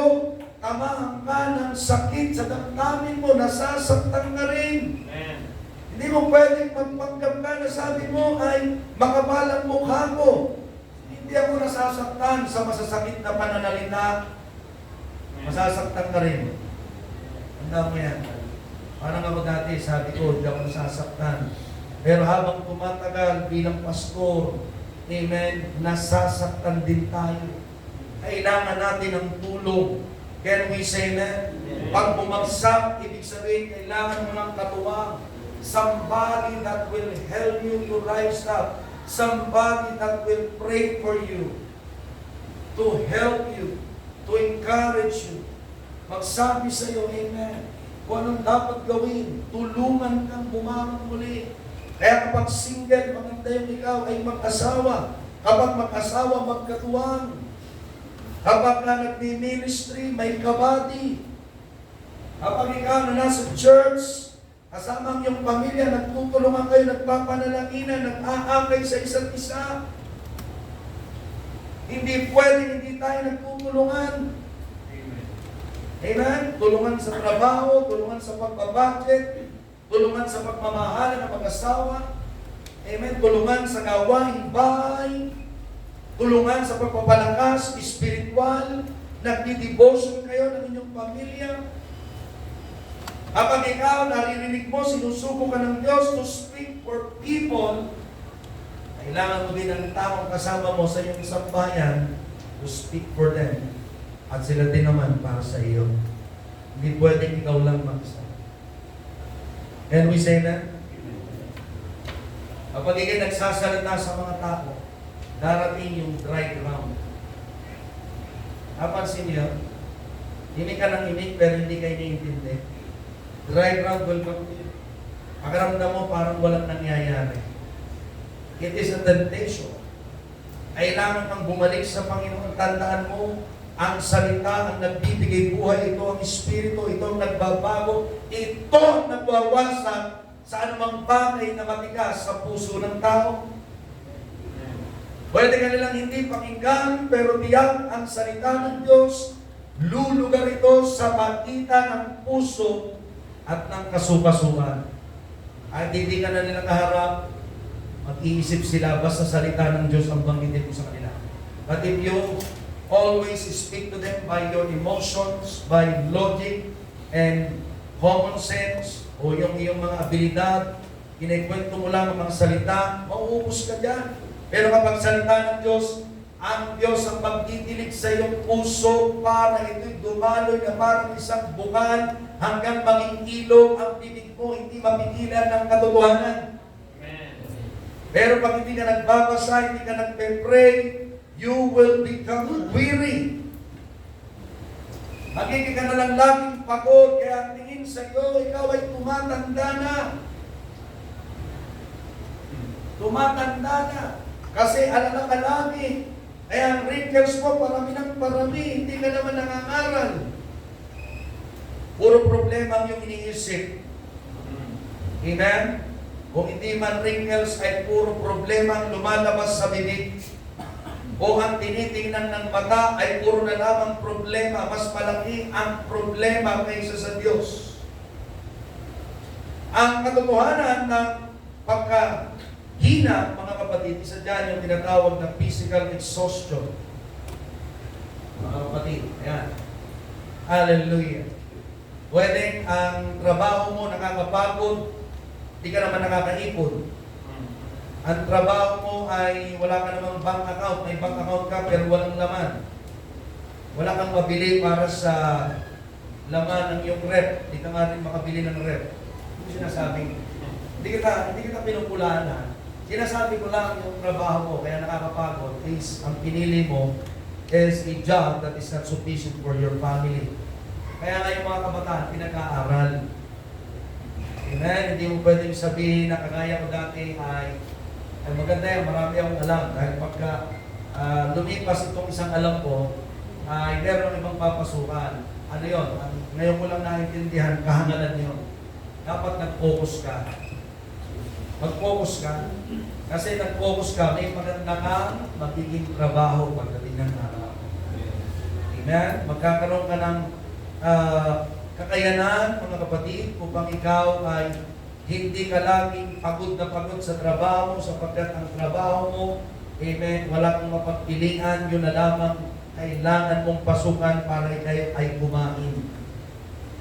tamahan ka ng sakit sa damdamin mo, nasasaktan ka rin. Hindi mo pwedeng magpanggap ka na sabi mo ay makabalang mukha ko. Hindi ako nasasaktan sa masasakit na pananalita. Masasaktan ka rin. Tanda mo yan. Parang ako dati, sabi ko, hindi ako nasasaktan. Pero habang tumatagal bilang pastor, amen, nasasaktan din tayo. Kailangan natin ng tulong. Can we say that? Pag bumagsak, ibig sabihin, kailangan mo ng katuwang. Somebody that will help you to rise up. Somebody that will pray for you, to help you, to encourage you. Magsabi sa iyo, amen, kung anong dapat gawin, tulungan kang bumangon muli. Kaya kapag single, maganda yung ikaw ay mag-asawa. Kapag mag-asawa, magkatuwang. Kapag na nagmi-ministry, may kabady. Kapag ikaw na nasa church, kasama ang iyong pamilya, nagtutulungan kayo, nagpapanalaginan, nag-aakay sa isa't isa. Hindi pwedeng hindi tayo nagtutulungan. Amen? Tulungan sa trabaho, tulungan sa pagbabudget, tulungan sa pagmamahalan ng mag-asawa. Amen? Tulungan sa gawaing bahay, tulungan sa pagpapalakas, spiritual, nagdi-devotion kayo ng inyong pamilya. Kapag ikaw naririnig mo, sinusuko ka ng Diyos to speak for people, kailangan mo din ang taong kasama mo sa iyong sambayan to speak for them. At sila din naman para sa iyo. Hindi pwedeng ikaw lang mag-isa. Can we say that? Kapag ikay nagsasalita sa mga tao, darating yung dry ground. Napansin niyo, hindi ka nang inig pero hindi kayo iniintindi. Dry ground will come to you. Pakaramdam mo parang walang nangyayari. It is a temptation. Kailangan kang bumalik sa Panginoon. Tandaan mo, ang salita ang nagbibigay buhay. Ito ang Espiritu. Ito ang nagbabago. Ito ang nagwawasak sa anumang bagay na matigas sa puso ng tao. Pwede ka nilang hindi pakinggan, pero tiyak ang salita ng Diyos. Lulugar ito sa pagitan ng puso at ng kasukasuan. At hindi ka na nila kaharap, mag-iisip sila, basta salita ng Diyos ang banggitin mo sa kanila. But if you always speak to them by your emotions, by logic, and common sense, o yung iyong mga abilidad, kinikwento mo lang ang mga salita, mauubos ka dyan. Pero kapag salita ng Diyos, ang Diyos ang magtitilig sa iyong puso para ito'y dumaloy na parang isang bukal hanggang maging ilog ang bibig mo, hindi mapigilan ng katotohanan. Amen. Pero pag hindi ka nagbabasa, hindi ka nagpe-pray, you will become weary. Magiging ka na lang laging pagod, kaya ang tingin sa iyo, ikaw ay tumatanda na. Tumatanda na. Kasi alala ka lagi. Kaya ang wrinkles mo, parami ng parami, hindi ka naman nangangaral. Puro problema ang iyong iniisip. Amen? Kung hindi man wrinkles, ay puro problema ang lumalabas sa bibig. o ang tinitingnan ng mata ay puro na lamang problema, mas malaki ang problema kaysa sa Diyos. Ang katotohanan ng pagkahina, mga kapatid, isa dyan yung tinatawag na physical exhaustion. Mga kapatid, ayan. Hallelujah. Pwedeng ang trabaho mo nakakapagod, di ka naman nakakaipon. Ang trabaho mo ay wala ka namang bank account, may bank account ka pero walang laman. Wala kang mabili para sa laman ng iyong rep. Di ka nga rin makabili ng rep. Ano sinasabi? Hindi kita pinupulaan. Sinasabi ko lang yung trabaho mo kaya nakakapagod is ang pinili mo is a job that is not sufficient for your family. Kaya nga yung mga kabataan, pinag-aaral. Amen? Hindi mo pwedeng sabihin na kagaya ko dati ay maganda yan, marami akong alam. Dahil pagka lumipas itong isang alam ko, ay meron ibang papasukan. Ano yun? Ngayon ko lang naintindihan, kahangalan yun. Dapat nag-focus ka. Mag-focus ka. Kasi nag-focus ka, may maganda kang magiging trabaho pagdating ng araw. Amen? Magkakaroon ka ng kakayanan, mga kapatid, upang ikaw ay hindi ka laging pagod na pagod sa trabaho sapagkat ang trabaho mo, amen, wala kang mapagpilian, yun na lamang kailangan mong pasukan para ikaw ay kumain.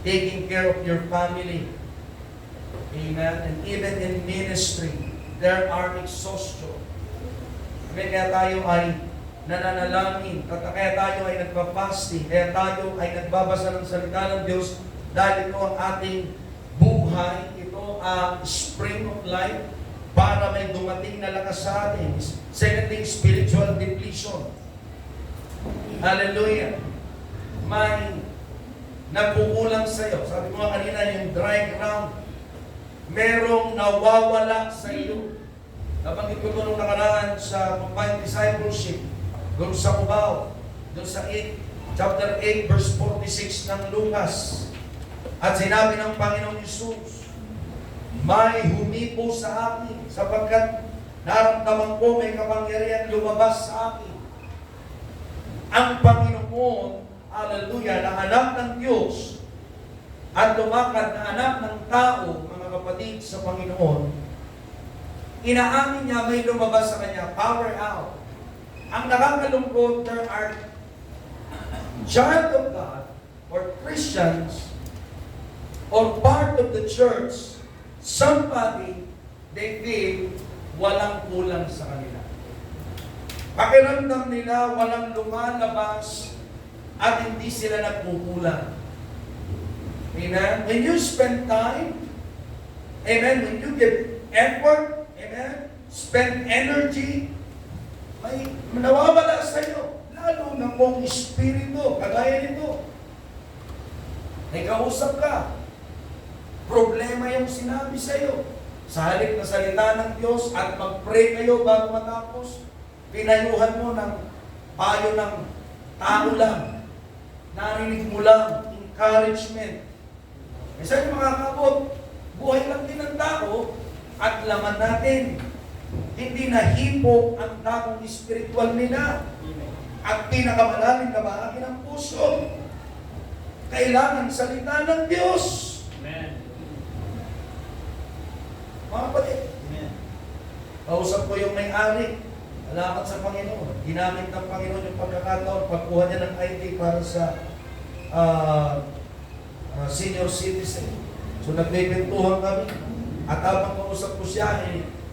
Taking care of your family. Amen. And even in ministry, there are exhaustion. Amen. Kaya tayo ay nananalangin, kaya tayo ay nagpa-fasting, kaya tayo ay nagbabasa ng salita ng Diyos dahil ito ang ating buhay, ito ang spring of life para may dumating na lakas sa atin. Secondly, spiritual depletion. Hallelujah. May nagkukulang sa iyo. Sabi ko nga kanina, yung dry ground, merong nawawala sa iyo. Nabanggit ko ito nung nakaraan sa combined discipleship, doon sa Cubao, doon sa chapter 8, verse 46 ng Lucas. At sinabi ng Panginoong Hesus, may humipo sa akin, sapagkat naramdaman ko may kapangyarihan lumabas sa akin. Ang Panginoon, hallelujah, na anak ng Diyos, at lumakad na anak ng tao, mga kapatid sa Panginoon, inaamin niya may lumabas sa kanya, power out. Ang nakakalungkot, there are child of God or Christians or part of the church, somebody they feel walang kulang sa kanila. Pakiramdam nila walang lumalabas at hindi sila nagkukulang. Amen? When you spend time, amen, when you give effort, amen, spend energy, may nawawala sa iyo, lalo ng mong espiritu, kagaya nito. May kausap ka, problema yung sinabi sa iyo. Sa halip na salita ng Diyos at mag-pray kayo bago matapos, pinayuhan mo ng payo ng tao lang, narinig mo lang, encouragement. Minsan yung mga kabot, buhay lang din ng tao at laman natin. Hindi nahipo ang takong espiritual nila at pinakamalalim na bahagi ng puso. Kailangan salita ng Diyos. Amen. Mga kapatid, kausap ko yung may-ari. Salamat sa Panginoon. Ginamit ng Panginoon yung pagkakataon, pagkuha niya ng ID para sa senior citizen. So nagbibentuhan kami. At habang kausap ko siya,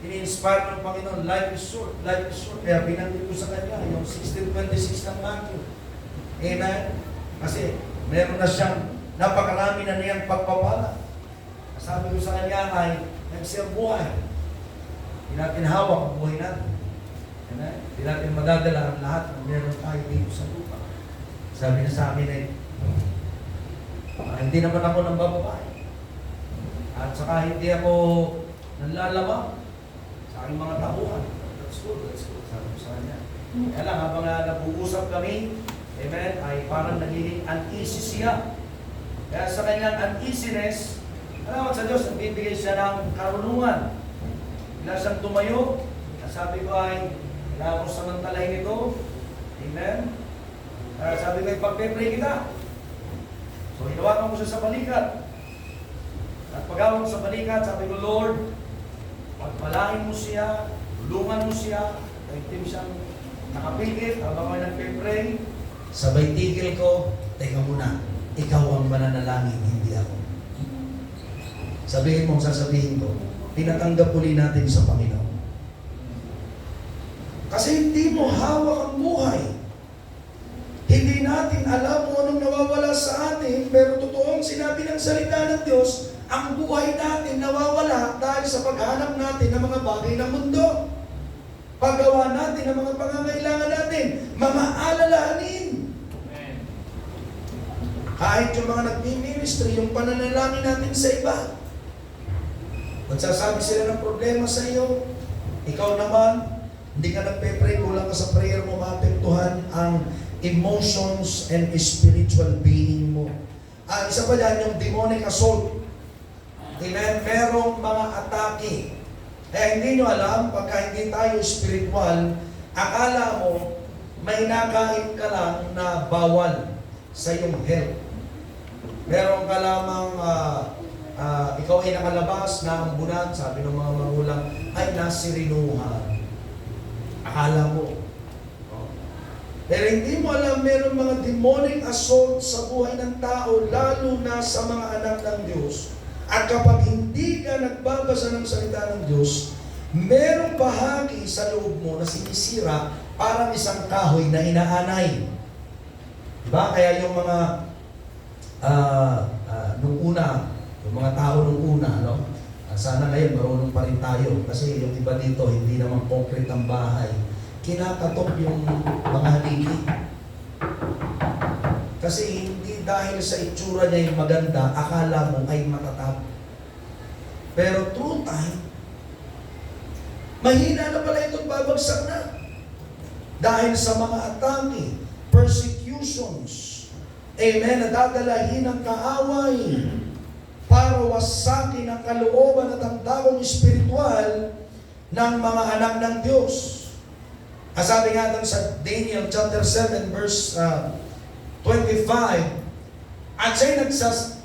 ini-inspire ng Panginoon, life is short, life is short. Kaya binanggit ko sa kanya, yung 16:26 ng Matthew. Amen? Kasi meron na siyang napakarami na niyang pagpapala. Sabi ko sa kanya ay, nagsiyang buhay. Hindi natin hawak ang buhay natin. Amen? Hindi natin madadala ang lahat ng meron tayo dito sa lupa. Sabi niya sa akin ay, hindi naman ako ng bababae. At saka hindi ako nanlalaba sa aking mga tauhan. That's good, that's good. Sabi ko sa kanya. Kaya lang, habang nag-uusap kami, amen, ay parang nagiging uneasy siya. Kaya sa kanyang uneasiness, salamat sa Diyos, nagbibigay siya ng karunungan. Bila siyang tumayo, sabi ko ay, kailangan ko samantalahin ito, sabi ko, ipag-pray kita. So, hinawakan ko siya sa balikat. At pag-awag ko sa balikat, sabi ko, Lord, pagpalain mo siya, tulungan mo siya, kahit siyang nakapigit, habang ako nagpe-pray. Sabay tigil ko, teka muna, ikaw ang mananalangin, hindi ako. Sabihin mo, sasabihin ko, tinatanggap uli natin sa Panginoon. Kasi hindi mo hawak ang buhay. Hindi natin alam kung anong nawawala sa atin, pero totoong sinabi ng salita ng Diyos, ang buhay natin nawawala dahil sa paghanap natin ng mga bagay ng mundo. Paggawa natin ng mga pangangailangan natin, mga alalahanin. Kahit yung mga nagmi-ministry, yung pananalangin natin sa iba. Magsasabi sila ng problema sa iyo, ikaw naman, hindi ka nagpe-pray, kulang ka sa prayer mo, maapektuhan ang emotions and spiritual being mo. Isa pa dyan, yung demonic assault. Amen? Merong mga atake. Kaya hindi nyo alam, pagka hindi tayo spiritual, akala mo, may nakain ka lang na bawal sa iyong health. Meron ka lamang, ikaw ay nakalabas na ambunan, sabi ng mga magulang, ay nasirinuhan. Akala mo. Pero hindi mo alam, meron mga demonic assault sa buhay ng tao, lalo na sa mga anak ng Diyos. At kapag hindi ka nagbabasa ng salita ng Diyos, merong bahagi sa loob mo na sinisira parang isang kahoy na inaanay. Diba? Kaya yung mga nung una, yung mga tao nung una, no? Sana ngayon marunong pa rin tayo kasi yung iba dito hindi naman concrete ang bahay. Kinakatok yung mga haligi. Kasi hindi dahil sa itsura niya yung maganda, akala mo ay matatap. Pero true time, mahina na pala itong babagsak na. Dahil sa mga atake, persecutions, amen, nadadalahin ng kaaway para wasakin ang kalooban at ang tawang espiritual ng mga anak ng Diyos. Sabi nga doon sa Daniel chapter 7 verse 25, at siya'y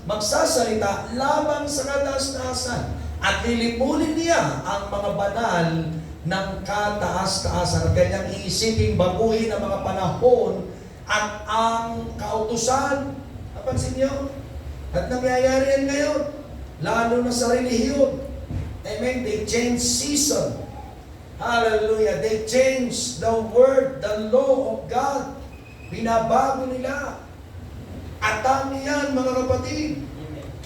magsasalita labang sa kataas-taasan at lilipunin niya ang mga banal ng kataas-taasan at kanyang iisipin baguhin ang mga panahon at ang kautusan. Napansin niyo? At nangyayari yan ngayon, lalo na sa relihiyon. Amen? They change season. Hallelujah. They change the word, the law of God. Binabago nila. Atang yan, mga kapatid.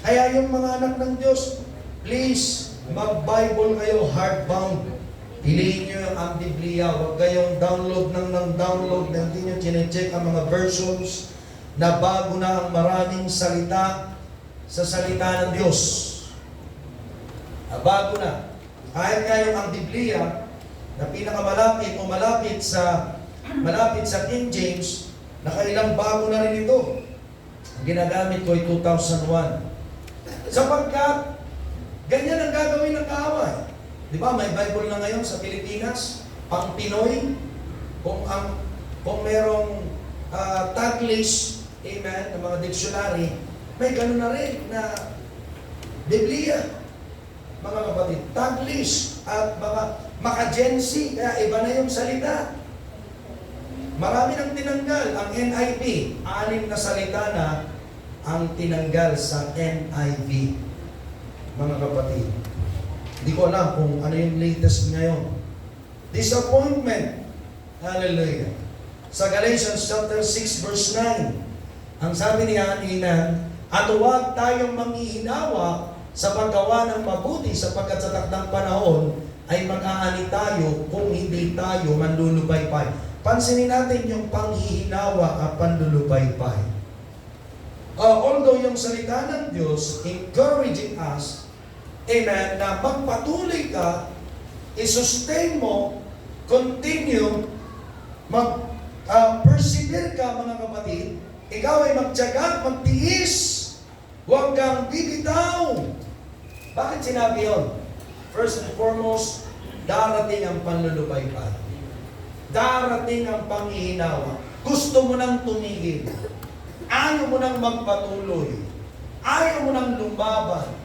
Kaya yung mga anak ng Diyos, please, mag-Bible kayo, hardbound. Piliin nyo ang Biblia. Huwag kayong download ng download na hindi nyo chinecheck ang mga versions na bago na ang maraming salita sa salita ng Diyos. Bago na. Kahit ngayon ang Biblia na pinakamalapit o malapit sa King James, nakailang bago na rin ito. Ang ginagamit ko ay 2001. Sapagkat ganyan ang gagawin ng kaaway. Di ba, may Bible na ngayon sa Pilipinas, pang Pinoy, kung merong taglish, amen, ng mga dictionary, may gano'n na rin na Biblia, mga kapatid, taglish at mga maka-Gen-Z, kaya iba na yung salita. Marami nang tinanggal. Ang NIV, 6 na salita na ang tinanggal sa NIV, mga kapatid. Hindi ko alam kung ano yung latest ngayon. Disappointment. Hallelujah. Sa Galatians chapter 6 verse 9, ang sabi niya, amen, at huwag tayong manghihinawa sa paggawa ng mabuti sapagkat sa takdang panahon ay mag-aani tayo kung hindi tayo manlulubaypay. Pansinin natin yung panghihinawa at panlulubaypay. Although yung salita ng Diyos encouraging us, amen, na magpatuloy ka, i-sustain mo, continue, persevere ka, mga kapatid, ikaw ay magtiyaga, magtiis, huwag kang bibitaw. Bakit sinabi yun? First and foremost, darating ang panlulubaypay. darating ang panghihinawa. Gusto mo nang tumigil. Ayaw mo nang magpatuloy. Ayaw mo nang lumaban.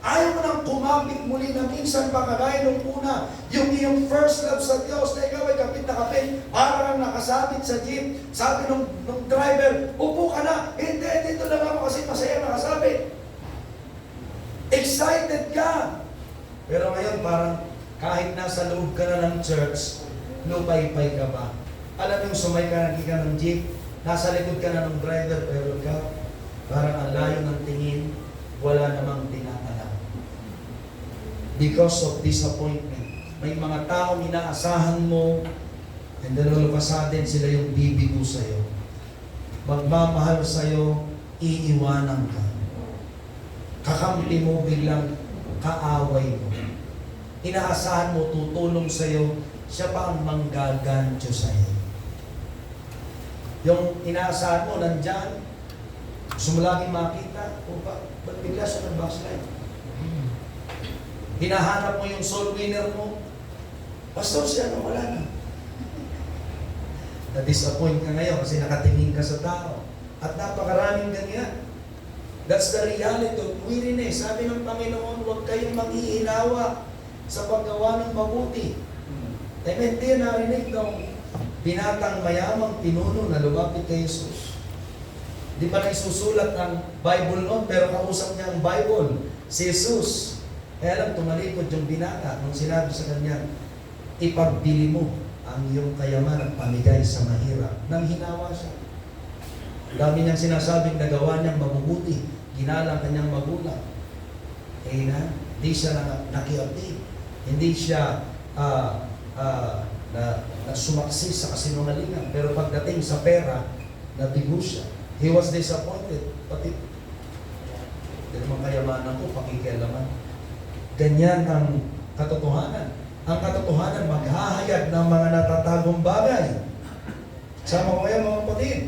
Ayaw mo nang kumapit muli na minsan pa kagaya nung una. Yung iyong first love sa Diyos na ikaw ay kapit na kapit. Parang nakasabit sa jeep. Sabi nung driver, upo ka na. Hindi, dito lang ako kasi masaya nakasabit. Excited ka. Pero ngayon parang kahit nasa loob ka na ng church, lupay-pay ka pa. Alam mo yung sumay ka ng jeep, nasa likod ka na ng driver, pero ka, parang ang layo ng tingin, wala namang tinatala. Because of disappointment. May mga taong inaasahan mo, and then all of a sudden, sila yung bibigo sa'yo. Magmamahal sa'yo, iiwanan ka. Kakampi mo biglang kaaway mo. Inaasahan mo, tutulong sa'yo, siya pa ang manggagancho sa'yo. Yung inaasahan mo, nandyan, gusto mo laging makita, o ba't bigla siya nag-backslide? Hinahanap mo yung soul winner mo, pastor siya, no, wala na. Na-disappoint ka ngayon kasi nakatingin ka sa tao. At napakaraming ganyan. That's the reality of weariness. Sabi ng Panginoon, huwag kayong manghihinawa sa paggawa ng mabuti. Amen. Di narinig ng binatang mayamang pinuno na lumapit kay Jesus. Di pa na isusulat ang Bible noon, pero kausap niya ang Bible, si Jesus. Kaya lang tumalikod yung binata nung sinabi sa kanya, ipagbili mo ang iyong kayamanan, pamigay sa mahirap. Nang hinawa siya. Dami niyang sinasabing nagawa niyang mabubuti, ginalang kanyang magulang. Amen. Hindi siya nakiapig. Hindi siya sumaksi sa kasinungalingan. Pero pagdating sa pera, nabigo siya. He was disappointed. Pati, hindi naman kayamanan ko, pakikialaman. Ganyan ang katotohanan. Ang katotohanan maghahayag ng mga natatagong bagay. Sama ko kayo mga kapatid.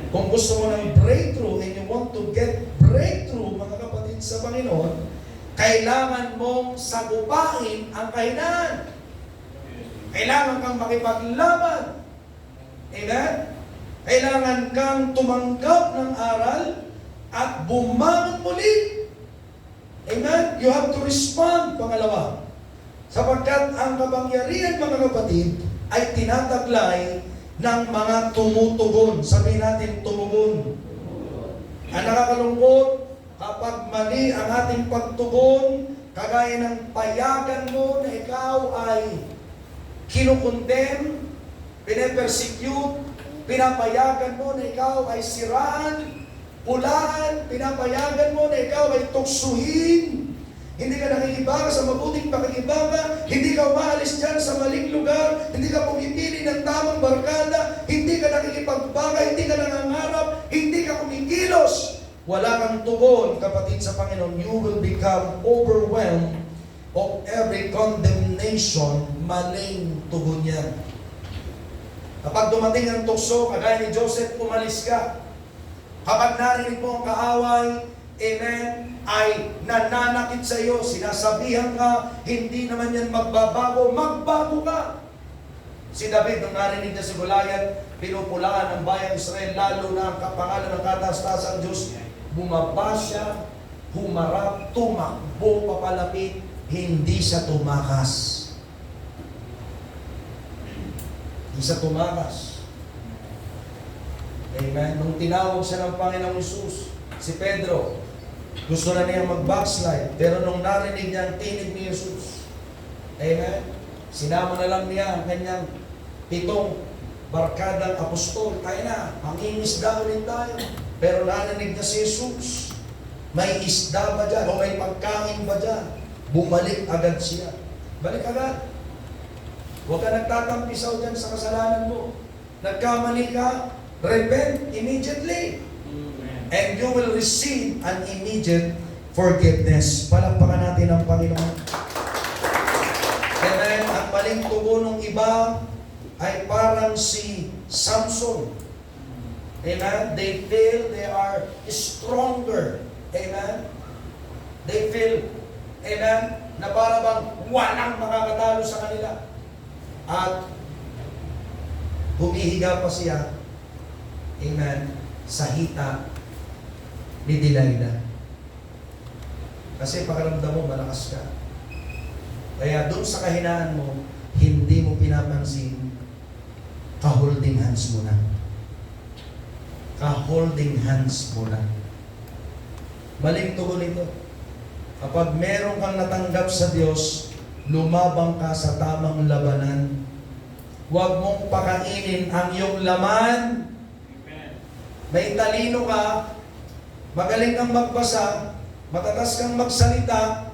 Kung gusto mo ng breakthrough and you want to get breakthrough, mga kapatid sa Panginoon, kailangan mong sagupain ang kahinaan. Kailangan kang makipaglaban. Amen? Kailangan kang tumanggap ng aral at bumangon muli. Amen? You have to respond, pangalawa. Sapagkat ang kapangyarihan, mga kapatid, ay tinataglay ng mga tumutugon. Sabihin natin, tumugon. Ang nakakalungkot, kapag mali ang ating pagtugon, kagaya ng payagan mo na ikaw ay kinukondem, pinapersecute, pinapayagan mo na ikaw ay siraan, pulaan, pinapayagan mo na ikaw ay tuksuhin, hindi ka nakikibaga sa mabuting pakikibaga, hindi ka umaalis dyan sa maling lugar, hindi ka pumipili ng tamang barkada, hindi ka nakikipagbaga, hindi ka nangangarap, hindi ka kumikilos. Wala kang tugon, kapatid sa Panginoon, you will become overwhelmed of every condemnation, maling tugon yan. Kapag dumating ang tukso, kagaya ni Joseph, umalis ka. Kapag narinig mo ang kaaway, amen, ay nananakit sa iyo, sinasabihan ka, hindi naman yan magbabago ka. Si David, nung narinig niya si Goliath, pinupulaan ng bayang Israel, lalo na ang kapangalan ng kataas-taasang Diyos, bumaba siya, humarap, tumakbo, papalapit, hindi siya tumakas. Hindi siya tumakas. Amen. Nung tinawag siya ng Panginoong Hesus, si Pedro, gusto na niya mag-backslide, pero nung narinig niya ang tinig ni Jesus, amen, sinama na lang niya ang kanyang 7 barkadang apostol. Tayo na, mangingisda ulit tayo. Pero narinig niya si Jesus, may isda ba dyan? O may pagkain ba dyan? Bumalik agad siya. Balik agad. Huwag ka nagtatampisaw dyan sa kasalanan mo. Nagkamali ka, repent immediately. And you will receive an immediate forgiveness. Palakpakan natin ang Panginoon. Amen. Ang maling tugon ng iba ay parang si Samson. Amen. They feel they are stronger. Amen. They feel, amen, na para bang walang makakatalo sa kanila. At humihiga pa siya, amen, sa hita ni Delilah. Kasi pakiramdam mo, malakas ka. Kaya doon sa kahinaan mo, hindi mo pinapansin, ka-holding hands mo na. Ka-holding hands mo na. Maling tugon ito. Kapag meron kang natanggap sa Diyos, lumabang ka sa tamang labanan. Huwag mong pakainin ang iyong laman. May talino ka, magaling kang magbasa, matatas kang magsalita.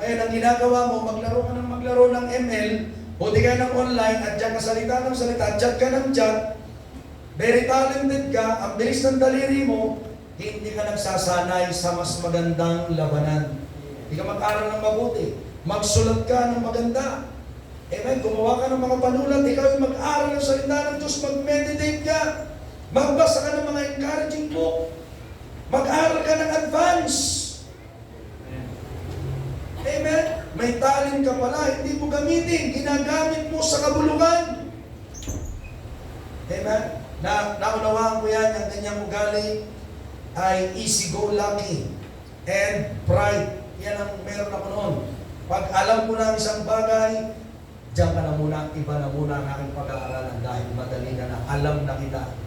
Ngayon, ang ginagawa mo, maglaro ka ng maglaro ng ML, o di ka ng online, at diyan ka salita ng salita, chat ka ng chat, very talented ka, ang bilis ng daliri mo, hindi ka nagsasanay sa mas magandang labanan. Hindi ka mag-aral ng mabuti. Magsulat ka ng maganda. Amen. Gumawa ka ng mga panulat. Ikaw ay mag-aral ng salita ng Diyos. Mag-meditate ka. Magbasa ka ng mga encouraging book. Mag-aral ka ng advance. Amen. May talent ka pala. Hindi mo gamitin. Ginagamit mo sa kabulukan. Amen. Naunawaan ko yan. Ang ganyang ugali ay easy-go-lucky and pride. Yan ang meron ako noon. Pag alam ko na isang bagay, diyan ka na muna, iba na muna ang aking pag-aaralan dahil madali na alam na kita.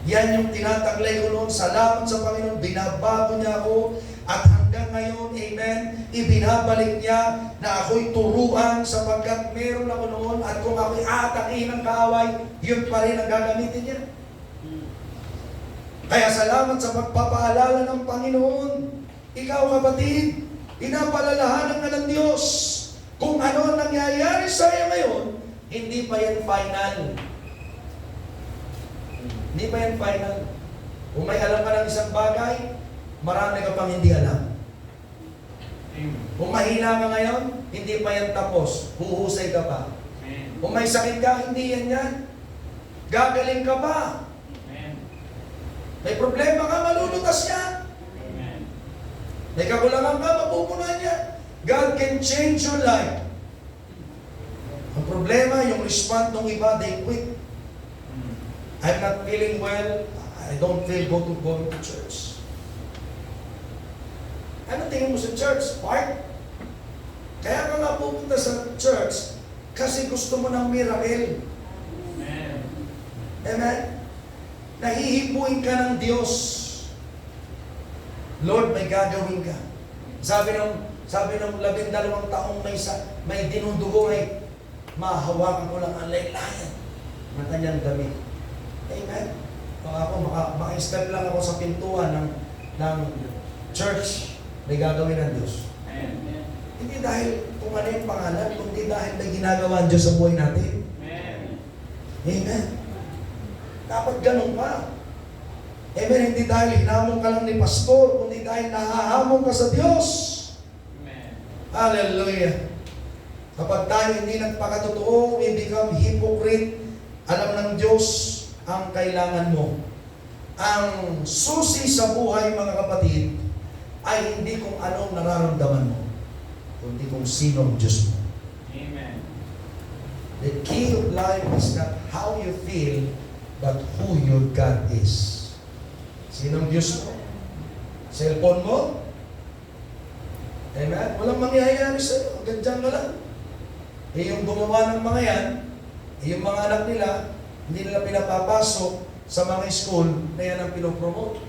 Yan yung tinataglay ko noon. Salamat sa Panginoon, binabago niya ako at hanggang ngayon, amen, ibinabalik niya na ako'y turuan sapagkat meron ako noon at kung ako'y atakin ng kaaway, yun pa rin ang gagamitin niya. Kaya salamat sa pagpapaalala ng Panginoon. Ikaw kapatid, pinapalalahanan ka ng Diyos. Kung ano ang nangyayari sa iyo ngayon, hindi pa yan final. Hindi pa yan final. Kung may alam ka ng isang bagay, marami ka pang hindi alam. Kung mahina ka ngayon, hindi pa yan tapos. Huhusay ka pa. Kung may sakit ka, hindi yan. Gagaling ka pa. May problema ka, malulutas yan. May kakulangan ka, mapupunan yan. God can change your life. Ang problema, yung respond ng iba, they quit. I'm not feeling well. I don't feel going to church. Ano tingin mo sa church? Part? Kaya ka nga pupunta sa church kasi gusto mo ng miracle. Amen. Amen? Nahihipuin ka ng Diyos. Lord, may gagawin ka. Sabi ng 12 taong may dinudugo ay mahawakan ko lang ang laylayan ng kanyang damit. Amen. Maka-step lang ako sa pintuan ng church, may gagawin ng Diyos. Amen. Hindi dahil kung ano yung pangalan, kundi dahil may ginagawa ang Diyos sa buhay natin. Amen. Amen. Dapat ganun ka. Amen. Hindi dahil hinamon ka lang ni pastor, kundi dahil nahahamon ka sa Diyos. Amen. Hallelujah. Kapag tayo hindi nagpakatotoo, we become hypocrite, alam ng Diyos ang kailangan mo. Ang susi sa buhay, mga kapatid, ay hindi kung anong nararamdaman mo, kundi kung sino ang Diyos mo. Amen. The key of life is not how you feel, but who your God is. Sino ang Diyos mo? Cellphone mo? Amen? Walang mangyayari sa'yo. Ganyan ka lang. Yung gumawa ng mga yan, yung mga anak nila, hindi nila pinapapasok sa mga school na yan ang pinopromote.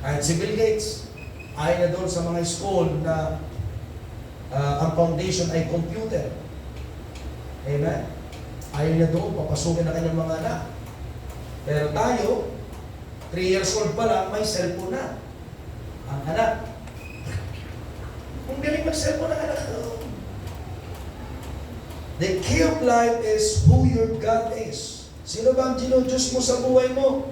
At si Bill Gates, ayaw na doon sa mga school na ang foundation ay computer. Amen? Ayaw na doon, papasukin na kanyang mga anak. Pero tayo, 3 years old pa lang, may cellphone na. Ang anak. Kung galing mag-cellphone ang anak doon. The key of life is who your God is. Sino ba ang Diyos mo sa buhay mo?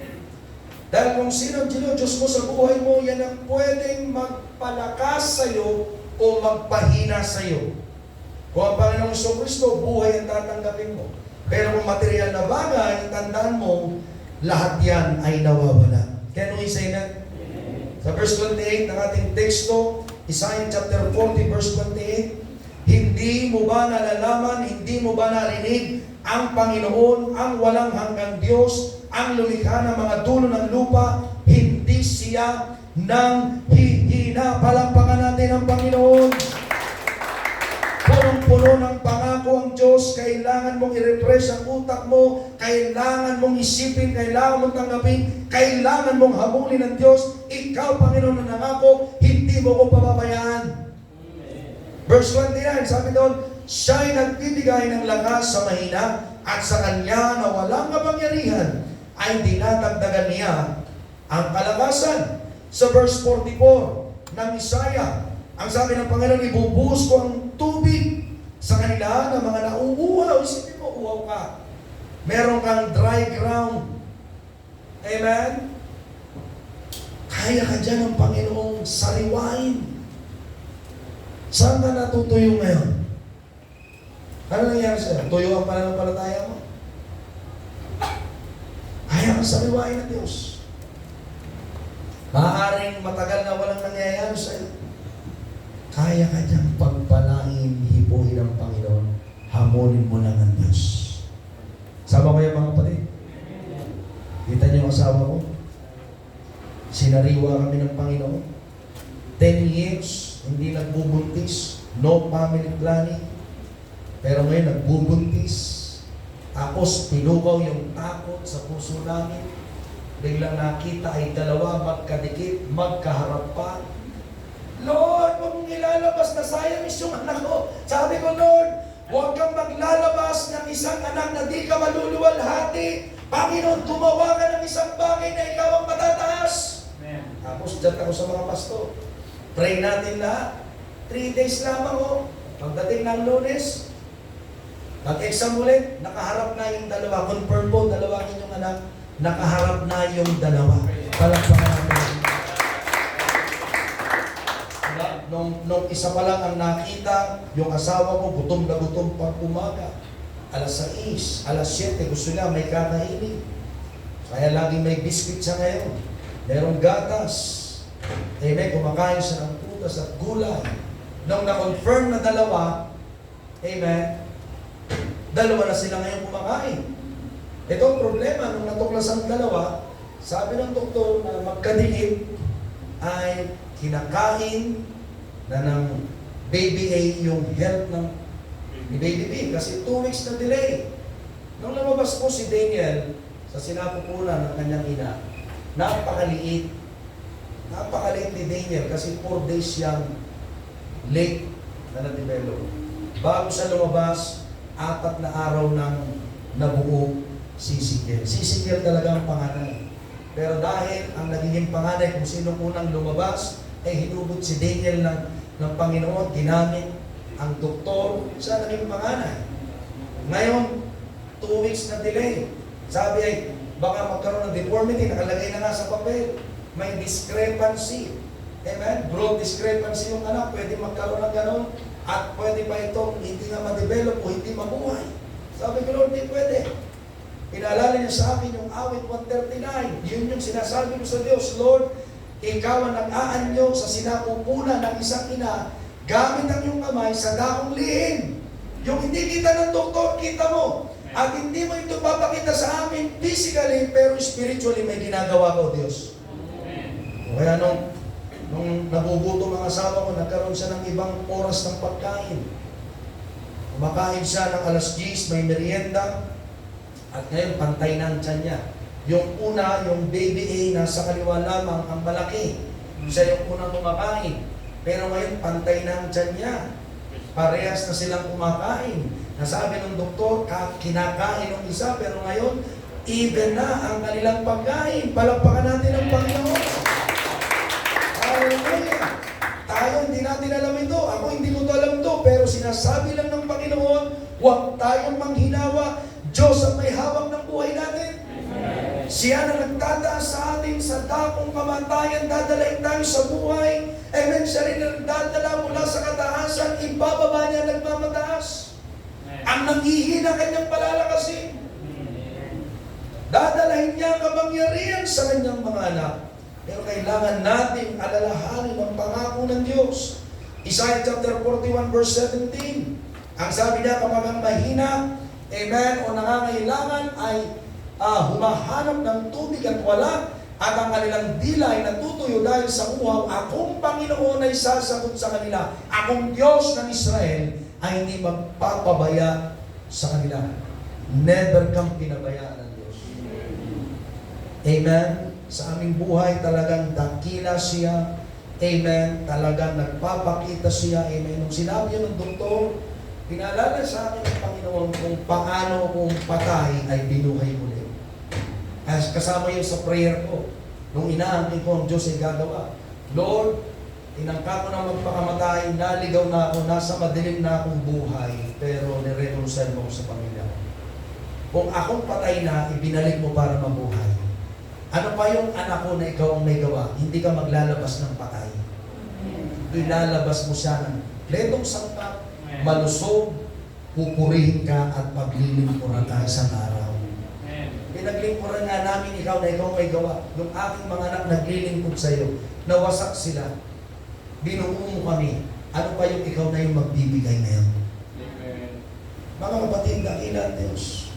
Dahil kung sino ang Diyos mo sa buhay mo, yan ang pwedeng magpalakas sa'yo o magpahina sa'yo. Kung ang Panginoong Kristo, buhay ang tatanggapin mo. Pero kung material na bagay, tandaan mo, lahat yan ay nawawala. Can we say that? Sa verse 28 ng ating teksto, Isaiah chapter 40, verse 28, hindi mo ba nalalaman, hindi mo ba narinig ang Panginoon, ang walang hanggang Diyos, ang lumikha ng mga dulo ng lupa, hindi siya nang hihina. Palakpakan natin ang Panginoon. Punong-puno ng pangako ang Diyos. Kailangan mong i-refresh ang utak mo. Kailangan mong isipin. Kailangan mong tanggapin. Kailangan mong habulin ng Diyos. Ikaw, Panginoon, na nangako, hindi mo ko pababayaan. Verse 29, sabi doon, siya'y nagbibigay ng lakas sa mahina at sa kanya na walang kapangyarihan ay dinadagdagan niya ang kalakasan. Sa verse 44 ng Isaiah, ang sabi ng Panginoon, ibubuhos ko ang tubig sa kanila na mga nauuhaw. Isipin mo, uhaw ka. Meron kang dry ground. Amen? Kaya ka dyan ng Panginoong sariwain. Saan ka natutuyo ngayon? Ano nangyari sa'yo? Tuyo ang pananampalataya mo? Kaya kang sariwain ng Diyos. Maaaring matagal na walang nangyayari sa'yo. Kaya ka diyang pagpalain, hipuhin ng Panginoon. Hamunin mo lang ang Diyos. Sama ko yung mga kapatid. Kita niyo ang asawa ko? Sinariwa kami ng Panginoon. 10 years, hindi nagbubuntis. No family planning. Pero ngayon, nagbubuntis. Tapos, pinukaw yung takot sa puso namin. Biglang nakita ay dalawa, magkadikit, magkaharap pa. Lord, huwag mong ilalabas na sayang yung anak ko. Sabi ko, Lord, huwag kang maglalabas ng isang anak na di ka maluluwalhati. Panginoon, gumawa ka ng isang bagay na ikaw ang matataas. Amen. Tapos, dyan ako sa mga pastor. Pray natin lahat. 3 days lamang ako. Pagdating ng Lunes, pag-exam ulit, nakaharap na yung dalawa. Confirm po, dalawang inyong anak, nakaharap na yung dalawa. Palakpakan natin. Nung isa pa lang ang nakita, yung asawa ko, gutom na gutom pag umaga. Alas 6, alas 7, gusto niya may kakainin. Kaya laging may biscuit siya ngayon. Merong gatas. Amen, kumakain siya ng prutas at gulay. Nung na-confirm na dalawa, amen, dalawa na sila ngayon kumakain. Ito ang problema, nung natuklas ang dalawa, sabi ng doktor na magkadikit ay kinakain na ng baby A yung health ng ni baby B kasi 2 weeks na delay. Nung lumabas po si Daniel sa sinapupunan ng kanyang ina, napakaliit ni Daniel kasi 4 days siyang late na na-develop. Bago siya lumabas, 4 na araw nang nabuo si Ezekiel. Si Ezekiel talaga ang panganay. Pero dahil ang nagiging panganay kung sino unang lumabas, ay hinubot si Daniel ng Panginoon, ginamit ang doktor sa naging panganay. Ngayon, 2 weeks na delay. Sabi ay, baka magkaroon ng deformity, nakalagay na nga sa papel. May discrepancy. Amen? Growth discrepancy yung anak, pwede magkaroon ng ganon. At pwede pa itong hindi nga ma-develop o hindi mabuhay. Sabi ko, Lord, hindi pwede. Pinaalala niya sa akin yung awit 139. Yun yung sinasabi ko sa Diyos, Lord, ikaw ang nag-aanyo sa sinapupunan ng isang ina, gamit ang iyong kamay sa dakong lihim. Yung hindi kita ng doktor, kita mo. At hindi mo ito papakita sa amin physically, pero spiritually may ginagawa ko, Diyos. Kaya nung nabubuto mga asawa ko, nagkaroon siya ng ibang oras ng pagkain. Kumakain siya ng alas 10, may merienda, at ngayon pantay na ang tiyan niya. Yung una, yung baby A, nasa kaliwa lamang, ang malaki. Siya yung unang kumakain. Pero ngayon, pantay na ang tiyan niya. Parehas na silang kumakain. Nasabi ng doktor, kinakain ng isa, pero ngayon, even na ang kanilang pagkain. Palakpakan natin ang Panginoon. Hallelujah! Tayo, hindi natin alam ito. Ako, hindi ko ito alam ito. Pero sinasabi lang ng Panginoon, huwag tayong manghinawa. Diyos ang may hawak ng buhay natin. Siya na nagtataas sa atin sa dakong kamatayan, dadalain tayo sa buhay. Amen. Siya rin na nagdadala mula sa kataasan, ibababa niya nagmamataas. Ang nanghihina kanyang palalakasin. Dadalahin niya ang kapangyarihan sa kanyang mga anak. Pero kailangan natin alalahanin ang pangako ng Diyos. Isaiah chapter 41 verse 17. Ang sabi niya, kapag ang mahina, amen, o nangangailangan ay humahanap ng tubig at wala, at ang kanilang dila ay natutuyo dahil sa uhaw, akong Panginoon ay sasagot sa kanila. Akong Diyos ng Israel ay hindi magpapabaya sa kanila. Never kang pinabayaan ng Diyos. Amen. Sa aming buhay talagang dakila siya. Amen. Talagang nagpapakita siya. Amen. Nung sinabi ng doktor, pinaalala sa akin ng Panginoon kung paano kung patay ay binuhay muli. As kasama yun sa prayer ko, nung inaangkin ko ang Diyos ay gagawa. Lord, tinangka ko na magpakamatay, naligaw na ako, nasa madilim na akong buhay, pero nireconcile mo ko sa pamilya ko. Kung akong patay na, ibinalik mo para mabuhay. Ano pa yung anak ko na ikaw ang may gawa? Hindi ka maglalabas ng patay. Ilalabas mo siya ng letong sangkap, malusog, pupurihin ka at paglilingkuran ka isang araw. Pinaglingkuran nga namin ikaw na ikaw may gawa. Yung aking mga anak naglilingkod sa iyo, nawasak sila. Binuo mo kami. Ano pa yung ikaw na yung magbibigay na yun? Mga kapatid, dakilan Diyos.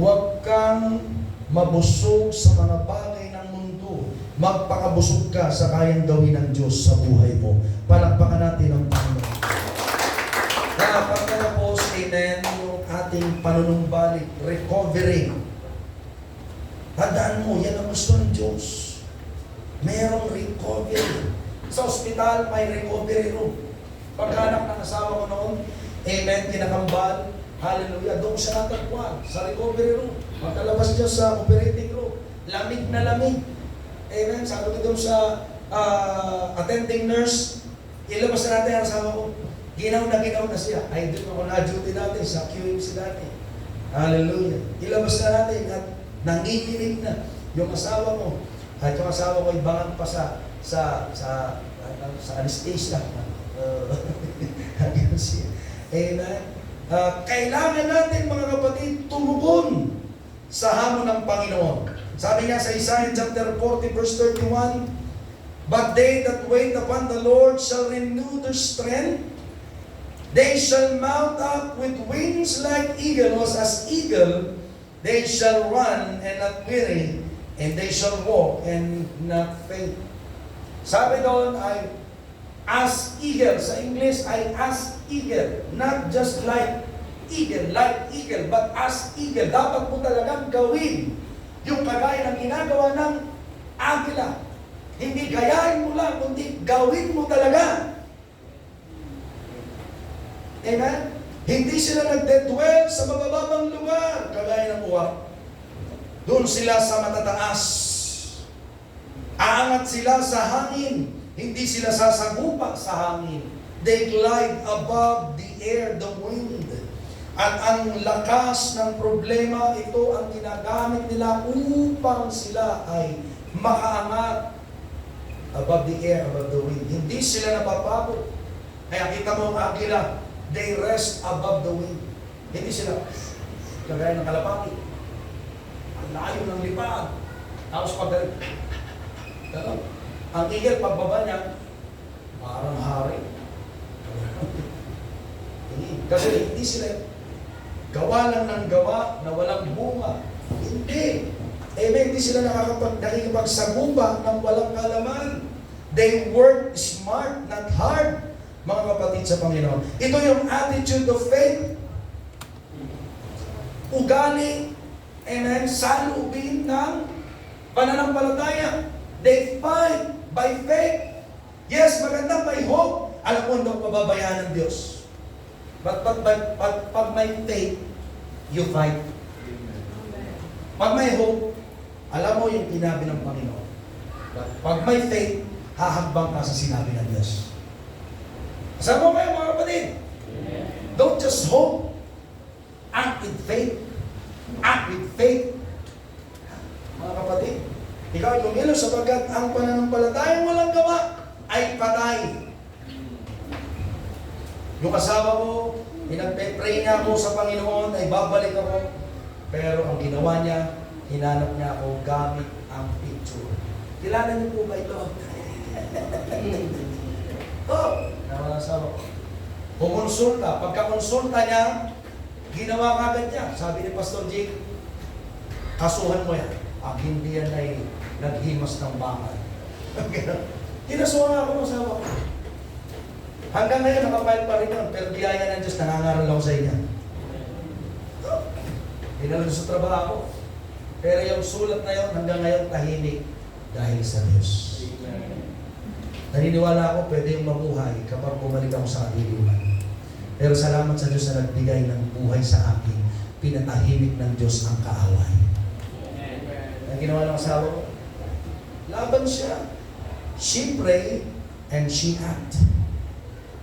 Huwag kang mabusog sa mga bagay ng mundo. Magpakabusog ka sa kayang gawin ng Diyos sa buhay mo. Palakpakan natin ang Panginoon. Pagkatapos, amen, yung ating panunumbalik, recovery. Tandaan mo, yan ang gusto ng Diyos. Merong recovery. Sa ospital, may recovery room. Pagkanak ng asawa ko noon, amen, kinakambal, hallelujah, doon siya natagpuan, sa recovery room. Pagkalabas niya sa operating room, lamig na lamig. Amen, sabi ko doon sa attending nurse, ilabas na natin ang asawa ko. Ginaw na siya. Ay, doon ako na-duty dati sa QMC dati. Hallelujah. Ilabas na natin at nanginginig na yung asawa mo. At yung asawa ko ay bangang pa sa anesthesia. Amen. Kailangan natin mga kapatid tumugon sa hamon ng Panginoon. Sabi niya sa Isaiah chapter 40 verse 31, "But they that wait upon the Lord shall renew their strength. They shall mount up with wings like eagles, as eagle. They shall run and not weary, and they shall walk and not faint." Sabi doon ay as eagle. Sa English ay as eagle. Not just like eagle, but as eagle. Dapat mo talagang gawin yung kagaya ng ginagawa ng agila. Hindi gayahin mo lang, kundi gawin mo talaga. Amen? Hindi sila nagdedwell sa mabababang lugar, kagaya ng uwak. Doon sila sa matataas. Aangat sila sa hangin. Hindi sila sasagupa sa hangin. They glide above the air, the wind. At ang lakas ng problema, ito ang ginagamit nila upang sila ay makaangat above the air, above the wind. Hindi sila napapagod. Kaya kita mo ang agila, they rest above the wind. Hindi sila kagaya ng kalapati. Ang layo ng lipad. Tapos pag ang eagle, pagbaba niya, parang hari. Kasi hindi sila gawa lang ng gawa na walang bunga. Hindi. Amen. Hindi sila nakikipagsagupa ng walang kalaman. They work smart, not hard. Mga kapatid sa Panginoon. Ito yung attitude of faith. Ugali, amen, salubin ng pananampalataya. They fight by faith. Yes, maganda, may hope. Alam mo, hindi pababayaan ng Diyos. But pag may faith, you fight. Pag may hope, alam mo yung tinabi ng Panginoon. But pag may faith, hahakbang ka sa sinabi ng Diyos. Kasama mo kayo mga kapatid? Don't just hope. Act with faith. Act with faith. Mga kapatid, ikaw ay lumilo sapagkat ang pananampalatayang walang gawa ay patay. Yung asawa ko, pinag-pray niya ako sa Panginoon, ay babalik ako. Pero ang ginawa niya, hinanap niya ako gamit ang picture. Kilala niyo po ba ito? Nawala asawa ko. Kumonsulta. Pagkakonsulta niya, Ginawa kagad niya. Sabi ni Pastor Jake, kasuhan mo yan. Pag hindi yan ay naghimas ng bakal. Kinasuhan ako ng asawa ko. Hanggang ngayon, nakapile pa rin yun. Pero biyaya ng Diyos, nangangaral ako sa inyo. Dinala sa trabaho. Pero yung sulat na yun, hanggang ngayon, tahimik. Dahil sa Diyos. Naniniwala ako, pwede yung mabuhay kapag bumalik ako sa kadiliman. Pero salamat sa Diyos na nagbigay ng buhay sa akin. Pinatahimik ng Diyos ang kaaway. Ang ginawa ng asawa ko, laban siya. She pray and she act.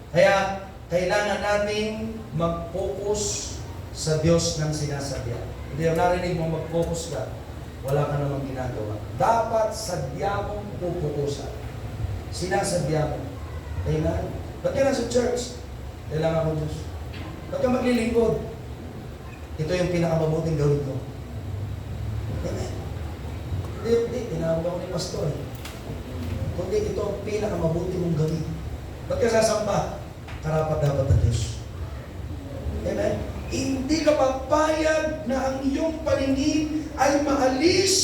Kaya, kailangan nating mag-focus sa Diyos ng sinasadya. Hindi yung narinig mo mag-focus ka, wala ka namang ginagawa. Dapat sadya mong pupukusan. Sinasadya mo. Amen? Ba't ka nasa church? Kailangan ko Diyos. Ba't ka maglilingkod? Ito yung pinakamabuting gawin ko. Amen? Hindi, tinawag ako ni Pastor. Kundi ito ang pinakamabuti mong gawin. Ba't ka sasamba? Karapat dapat ng Diyos. Amen? Hindi ka papayag na ang iyong paningin ay maalis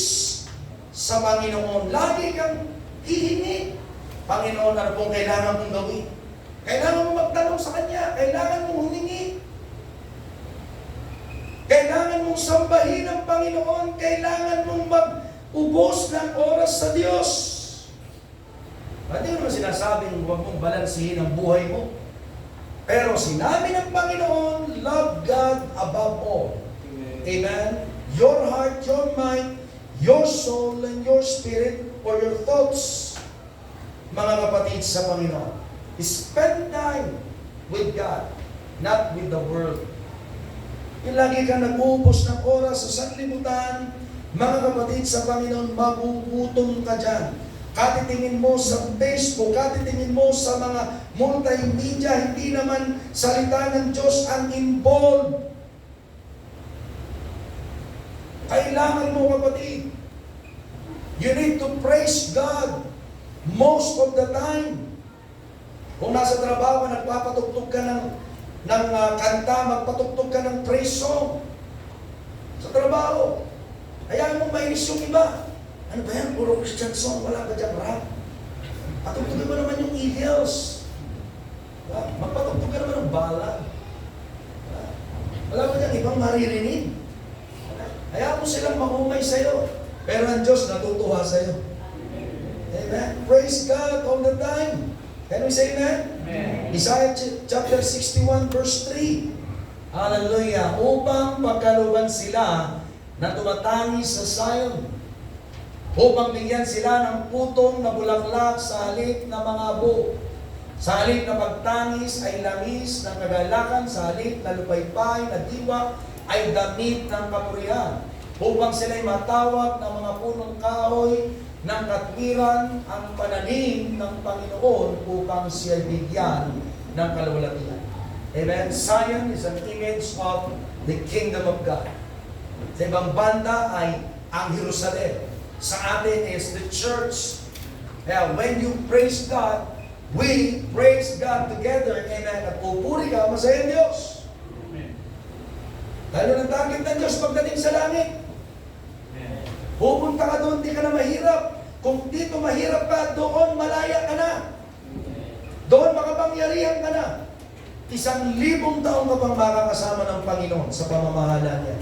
sa Panginoon. Lagi kang hihingi. Panginoon, ano pong kailangan mong gawin? Kailangan mong magtanong sa Kanya. Kailangan mong humingi. Kailangan mong sambahin ang Panginoon. Kailangan mong mag-ubos ng oras sa Diyos. Hindi mo naman sinasabing huwag mong balansihin ang buhay mo. Pero sinabi ng Panginoon, love God above all. Amen? Your heart, your mind, your soul, and your spirit, or your thoughts, mga kapatid sa Panginoon. Spend time with God, not with the world. Yung lagi ka nag-uubos ng oras sa sanlibutan, mga kapatid sa Panginoon, magugutom ka dyan. Katitingin mo sa Facebook, katitingin mo sa mga multimedia, hindi naman salita ng Diyos ang involved. Kailangan mo, kapatid. You need to praise God most of the time. Kung nasa trabaho ka, nagpapatugtog ka ng kanta, magpatugtog ka ng praise song. Sa trabaho. Hayaan mo mainis yung iba. Ano ba yan? Puro Christian song. Wala ka dyan rap. Patugtugin mo naman yung Eagles. Magpatugtog ka naman ng bala. Wala ka dyan ibang maririnig. Hayaan mo silang mahumay sa'yo. Pero ang Diyos natutuwa sa'yo. Amen? Praise God all the time. Can we say amen? Amen. Isaiah chapter 61 verse 3. Hallelujah. Upang pagkaluban sila na tumatangis sa Zion, upang bigyan sila ng putong na bulaklak sa halip na mga abo. Sa halip na pagtangis ay langis ng kagalakan, sa halip na lupaypay na diwa ay damit ng kapurihan. Upang sila'y matawag ng mga punong kahoy ng katwiran ang pananim ng Panginoon upang siya'y bigyan ng kalwalatian. Amen? Zion is an image of the kingdom of God. Sa ibang banda ay ang Jerusalem. Sa atin is the church. Kaya when you praise God, we praise God together. Amen. At pupuri ka, masaya ang Diyos. Lalo ng target ng Diyos pagdating sa langit. Pupunta ka doon, di ka na mahirap. Kung dito mahirap ka, doon malaya ka na. Doon makapangyarihan ka na. 1,000 taon ka pang makakasama ng Panginoon sa pamamahala niya.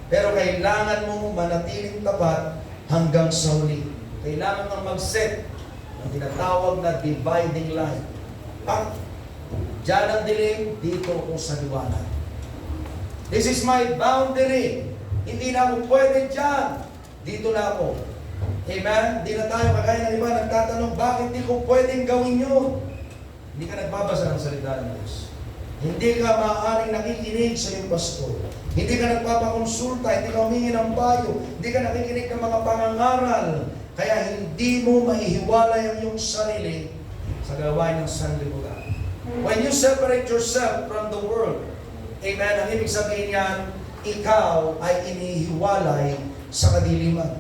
Pero kailangan mong manatiling tapat hanggang sa huli. Kailangan kang mag-set ng tinatawag na dividing line. Pag dyan ang dilim, dito ako sa liwanag. This is my boundary. Hindi na ako pwede dyan. Dito na ako. Amen? Hindi na tayo kagaya ng iba nagtatanong, bakit di ko pwedeng gawin yun? Hindi ka nagbabasa ng salita ng Diyos. Hindi ka maaaring nakikinig sa iyong pastor. Hindi ka nagpapakonsulta, hindi ka humingi ng payo, hindi ka nakikinig ng mga pangangaral. Kaya hindi mo maihiwalay ang iyong sarili sa gawain ng sanlibutan. When you separate yourself from the world, amen, ang ibig sabihin yan, ikaw ay inihiwalay sa kadiliman.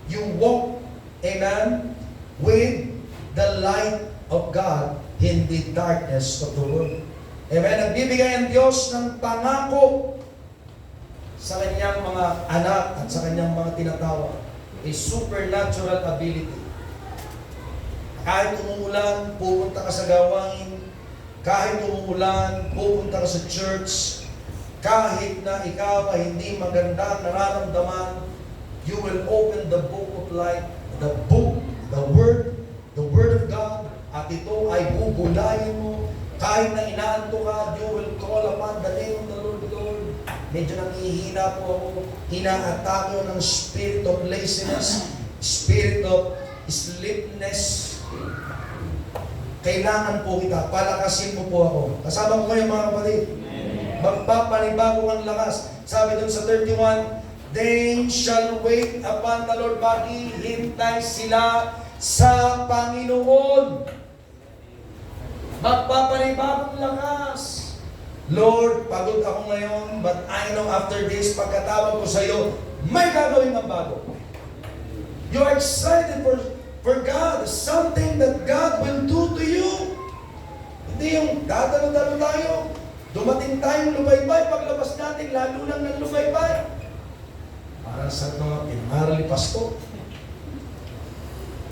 You walk, amen, with the light of God in the darkness of the world. Amen. Nagbibigay ang Diyos ng pangako sa kanyang mga anak at sa kanyang mga tinatawag, a supernatural ability. Kahit umuulan, pupunta ka sa gawain. Kahit umuulan, pupunta ka sa church. Kahit na ikaw ay hindi maganda ang nararamdaman, you will open the book of life, the word of God, at ito ay bubulayin mo. Kahit na inaanto ka, you will call upon the name of the Lord. Medyo nangihina po ako. Inaatake ng spirit of laziness, spirit of sleepiness. Kailangan po kita, palakasin mo po ako. Kasama ko kayo mga kapatid. Magpapanibago ang lakas. Sabi dun sa 31, they shall wait upon the Lord. Maghihintay sila sa Panginoon. Magpapanibagong lakas. Lord, pagod ako ngayon, but I know after this, pagkatawag ko sa iyo, may gagawin ang bago. You are excited for God, something that God will do to you. Hindi yung dadalo-dalo tayo. Dumating tayong lumaybay, paglabas natin, lalo lang ng lumaybay. Parang sa mga pinangaral ni Pasto.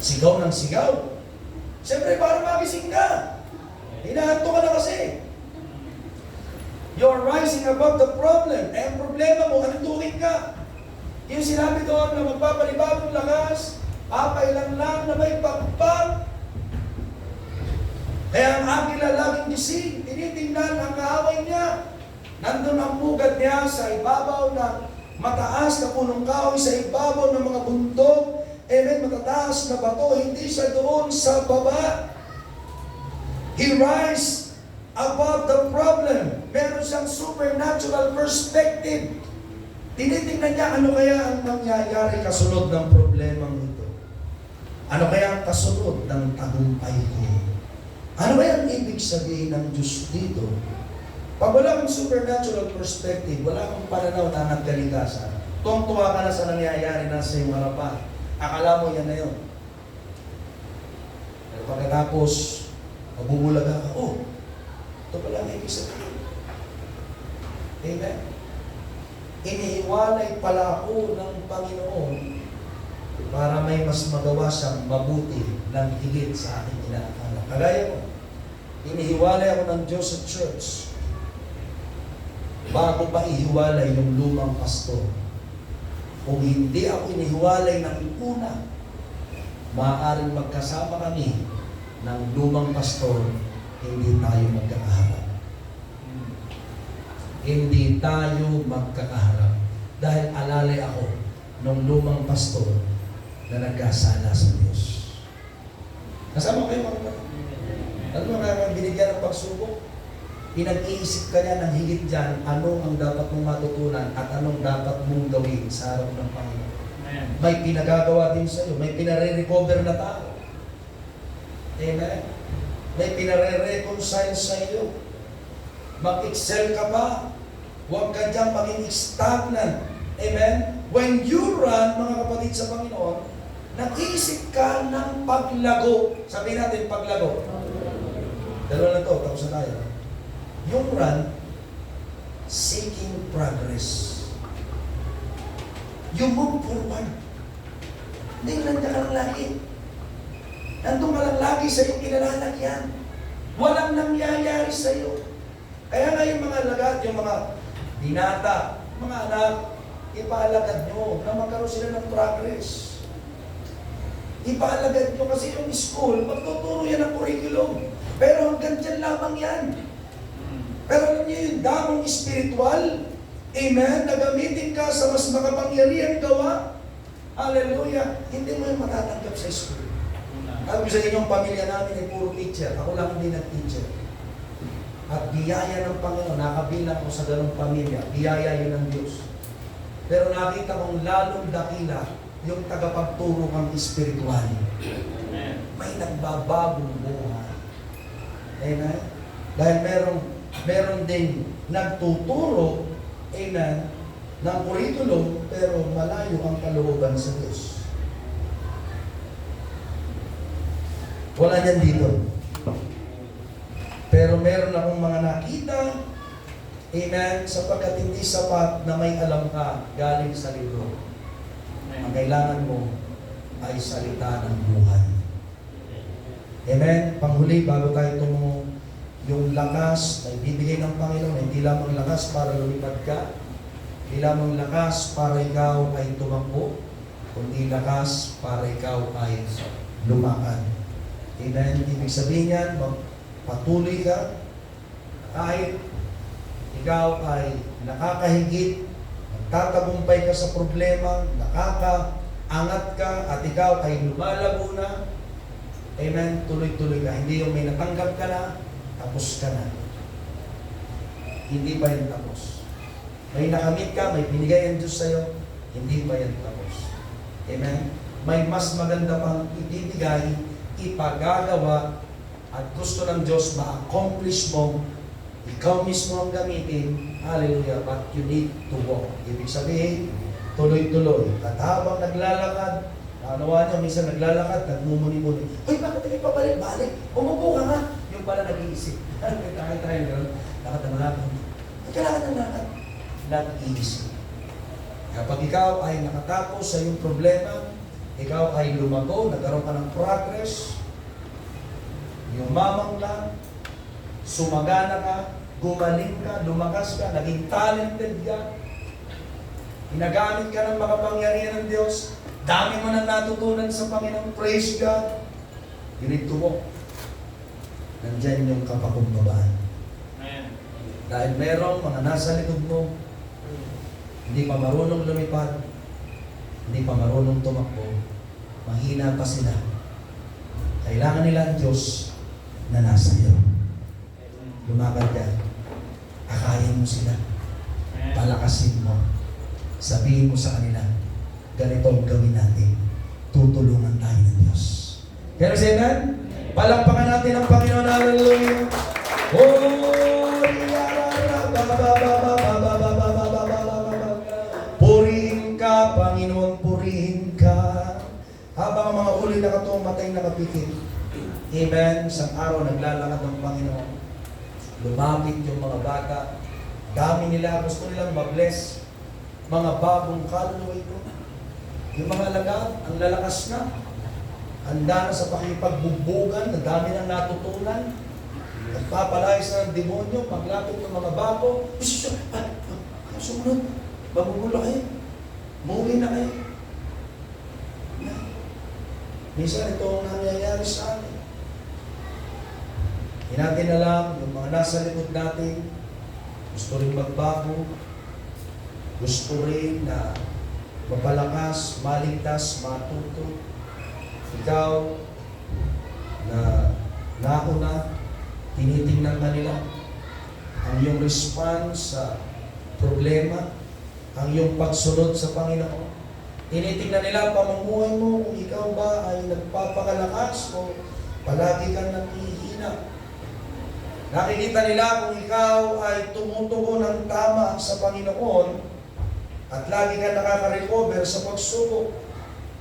Sigaw ng sigaw. Siyempre, para magising ka. Hinahanto ka na kasi. You're rising above the problem. Eh, ang problema mo, hantuin ka. Yung sinabi doon na magpapanibagong lakas, papailan lang na may pagpag. Kaya ang agila laging gising, tinitingnan ang kaaway niya. Nandun ang pugad niya sa ibabaw ng mataas na punong kahoy, sa ibabaw ng mga bundok. Amen, matataas na bato, hindi siya doon sa baba. He rise above the problem. Meron siyang supernatural perspective. Tinitingnan niya ano kaya ang nangyayari kasunod ng problemang ito. Ano kaya ang kasunod ng tagumpay ko? Ano kaya ang ibig sabihin ng Diyos dito? Pag wala kang supernatural perspective, wala kang pananaw na nagkalikasan, tuwang-tuwa ka na sa nangyayari na sa iyong harapan. Akala mo yan na yun. Pero pagkatapos, mabubulaga ka, oh, ito pala ang ibig sabihin. Amen? Inihiwalay pala ako ng Panginoon para may mas magawa siyang mabuti ng higit sa aking inaakala. Kagaya ko, inihiwalay ako ng Diyos sa church bago pa ihiwalay yung lumang pastor. Kung hindi ako inihiwalay ng una, maaaring magkasama kami ng lumang pastor, hindi tayo magkakaharap. Hindi tayo magkakaharap. Dahil alalay ako ng lumang pastor na nagkasala sa Diyos. Kasama kayo mga kapatid? Ano mga binigyan ng pagsubok? Pinag-iisip ka niya ng higit dyan, ano ang dapat mong matutunan at anong dapat mong gawin sa harap ng Panginoon. May pinagagawa din sa iyo, may pinare-recover na tao. Amen? May pinare-reconcile sa iyo. Mag-excel ka pa. Huwag ka dyan maging stagnant. Amen? When you run, mga kapatid sa Panginoon, nag-iisip ka ng paglago. Sabihin natin, paglago. Dalawa na to, tapos na tayo. Yung run, seeking progress. You move forward. Hindi lang ka lang lagi. Nandun ka lang lagi sa iyong kinalalagyan. Walang nangyayari sa iyo. Kaya nga yung mga lagat, yung mga binata, mga anak, ipaalagad nyo na magkaroon sila ng progress. Ipaalagad nyo kasi yung school, magtuturo yan ng curriculum. Pero hanggang dyan lamang yan. Pero alam niyo yung damong spiritual, amen, nagamitin ka sa mas makapangyarihan gawa, hallelujah, hindi mo yung matatanggap sa school. Alam ko sa inyong pamilya namin ay puro teacher, ako lang hindi nag-teacher. At biyaya ng Panginoon, nakabilang ko sa ganong pamilya, biyaya yun ng Diyos. Pero nakita kong lalong dakila yung tagapagturo ng spiritual. May nagbabagong buhay. Amen? Dahil meron din nagtuturo, amen, ng curriculum, pero malayo ang kalooban sa Diyos. Wala niyan dito. Pero meron akong mga nakita, Amen? Sapagkat hindi sapat na may alam ka galing sa libro. Ang kailangan mo ay salita ng buhay. Amen? Panghuli, bago tayo tumungo, yung lakas na ibibigay ng Panginoon, hindi lamang lakas para lumipad ka, hindi lamang lakas para ikaw ay tumakbo, kundi lakas para ikaw ay lumakad. Amen? Ibig sabihin yan, patuloy ka, kahit ikaw ay nakakahigit, nagtatagumpay ka sa problema, nakakaangat ka, at ikaw ay lumalago na, amen, tuloy-tuloy ka. Hindi yung may natanggap ka na, tapos ka na. Hindi pa yan tapos. May nakamit ka, may binigay ang Diyos sa'yo, hindi pa yan tapos. Amen? May mas maganda pang ibibigay, ipagagawa, at gusto ng Diyos ma-accomplish mo, ikaw mismo ang gamitin, hallelujah, but you need to walk. Ibig sabihin, tuloy-tuloy. At habang naglalakad, nawa niyo, minsan naglalakad, nagmumuni-muni, ay, bakit hindi pabalik-balik? Umupo ka nga. Yung pala nag-iisip. Kahit tayo gano'n, lakad ang lakad. Kailangan ng lakad. Nag-iisip. Kapag ikaw ay nakatapos sa iyong problema, ikaw ay lumago, nagkaroon ka ng progress, yumamang ka, sumagana ka, gumaling ka, lumakas ka, naging talented ka, ginagamit ka ng makapangyarihan ng Diyos, dami mo na natutunan sa Panginoon, praise God, you need to walk. Nandyan yung kapakumbabaan. Dahil merong mga nasa likod mo, hindi pa marunong lumipad, hindi pa marunong tumakbo, mahina pa sila. Kailangan nila ang Diyos na nasa iyo. Lumakad ka, akayin mo sila, palakasin mo, sabihin mo sa kanila, ganito ang gawin natin, tutulungan tayo ng Diyos. Kaya sa amen? Palakpakan natin ang Panginoon. Hallelujah! Purihin ka, Panginoon, purihin ka. Habang ang mga uli nakatumatay nakapikit. Amen. Isang araw naglalakad ng Panginoon. Lumapit yung mga bata. Dami nila, gusto nilang mag-bless. Mga bagong kaluluwa ito. Yung mga alagad, ang lalakas na. Handa na sa pakipagbubugan, ang dami nang natutunan. Nagpapalayas na ng demonyo, maglapit ng mga bago. Sumunod, magugulo kayo. Muwi na kayo. Minsan ito ang nangyayari sa amin. Hindi natin alam, yung mga nasa likod natin, gusto rin magbago, gusto rin na mapalakas, maligtas, matuto. Ikaw na nauna, tinitingnan ka nila ang iyong response sa problema, ang iyong pagsunod sa Panginoon. Tinitingnan nila ang pamumuhay mo kung ikaw ba ay nagpapakalakas o palagi kang naghihina. Nakikita nila kung ikaw ay tumutugon ng tama sa Panginoon at lagi kang nakaka-recover sa pagsubok.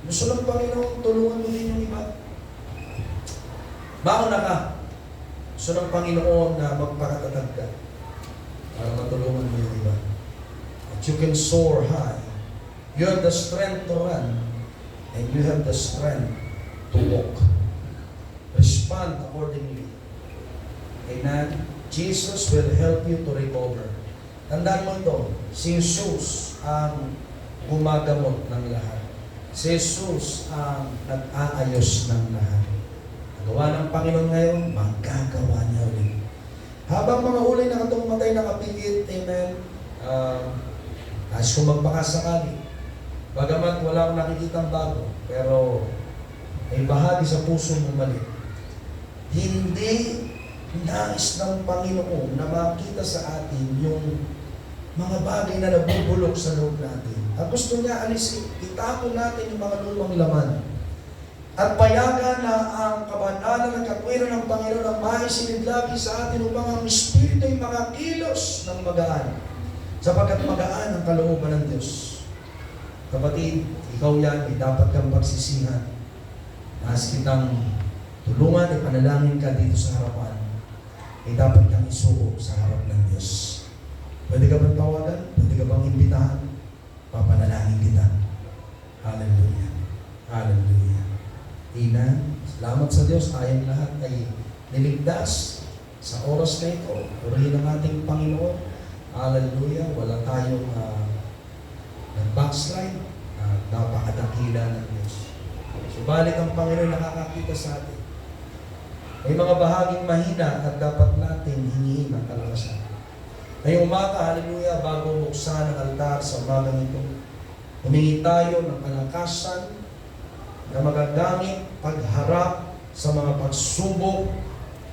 Gusto ng Panginoon, tulungan mo din yung iba. Mauna ka. Gusto ng Panginoon na magpakatatag ka para matulungan mo yung iba. That you can soar high. You have the strength to run and you have the strength to walk. Respond accordingly. Amen? Jesus will help you to recover. Tandaan mo ito, si Jesus ang gumagamot ng lahat. Si Jesus ang nag-aayos ng lahat. Nagawa ng Panginoon ngayon, magagawa niya ulit. Habang mga uli na katumatay nakapigit, amen, as kung magpakasakali, bagamat wala akong nakikitang bago, pero ay bahagi sa puso mo mali. Hindi nais ng Panginoon na makita sa atin yung mga bagay na nabubulok sa loob natin. Ang gusto niya alisin, itapon natin yung mga lumang laman. At payagan na ang kabanalan ng katwiran ng Panginoon ang maisilid lagi sa atin upang ang Espiritu ay makakilos ng magaan. Sapagkat magaan ang kalooban ng Diyos. Kapatid, ikaw yan, ay dapat kang pagsisihan. Nais kitang tulungan, ipanalangin ka dito sa harapan. Ay dapat kang isuko sa harap ng Diyos. Pwede ka bang tawagan? Pwede ka bang imbitahan? Papanalangin kita. Hallelujah. Hallelujah. Amen. Salamat sa Diyos. Tayong lahat ay niligtas sa oras na ito. Purihin ang ating Panginoon. Hallelujah. Wala tayong nag-backslide. Napakadakila ng Diyos. Subalit ang Panginoon nakakakita sa atin. May mga bahaging mahina at dapat natin hingiin ang kalakasan. Ngayong umaga, hallelujah, bago buksan ang altar sa umagang ito, humingi tayo ng kalakasan na magagamit pagharap sa mga pagsubok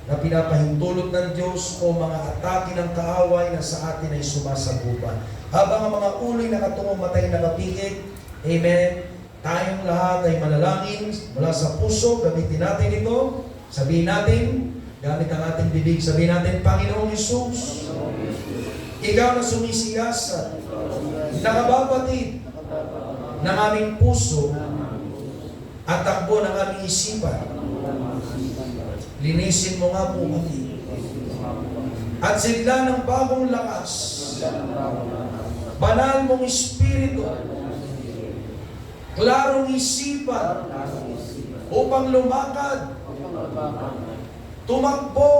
na pinapahintulot ng Diyos o mga atake ng kaaway na sa atin ay sumasagupan. Habang ang mga ulo'y nakatungong matay nakapikit, amen, tayong lahat ay manalangin mula sa puso, gamitin natin ito, sabihin natin, gamit ang ating bibig, sabihin natin, Panginoong Hesus, Ikaw na sumisigasat, nakababatid ng aming puso at takbo ng aming isipan. Linisin mo nga po kami. At sigla ng bagong lakas, banal mong Espiritu, klarong isipan, upang lumakad, tumakbo,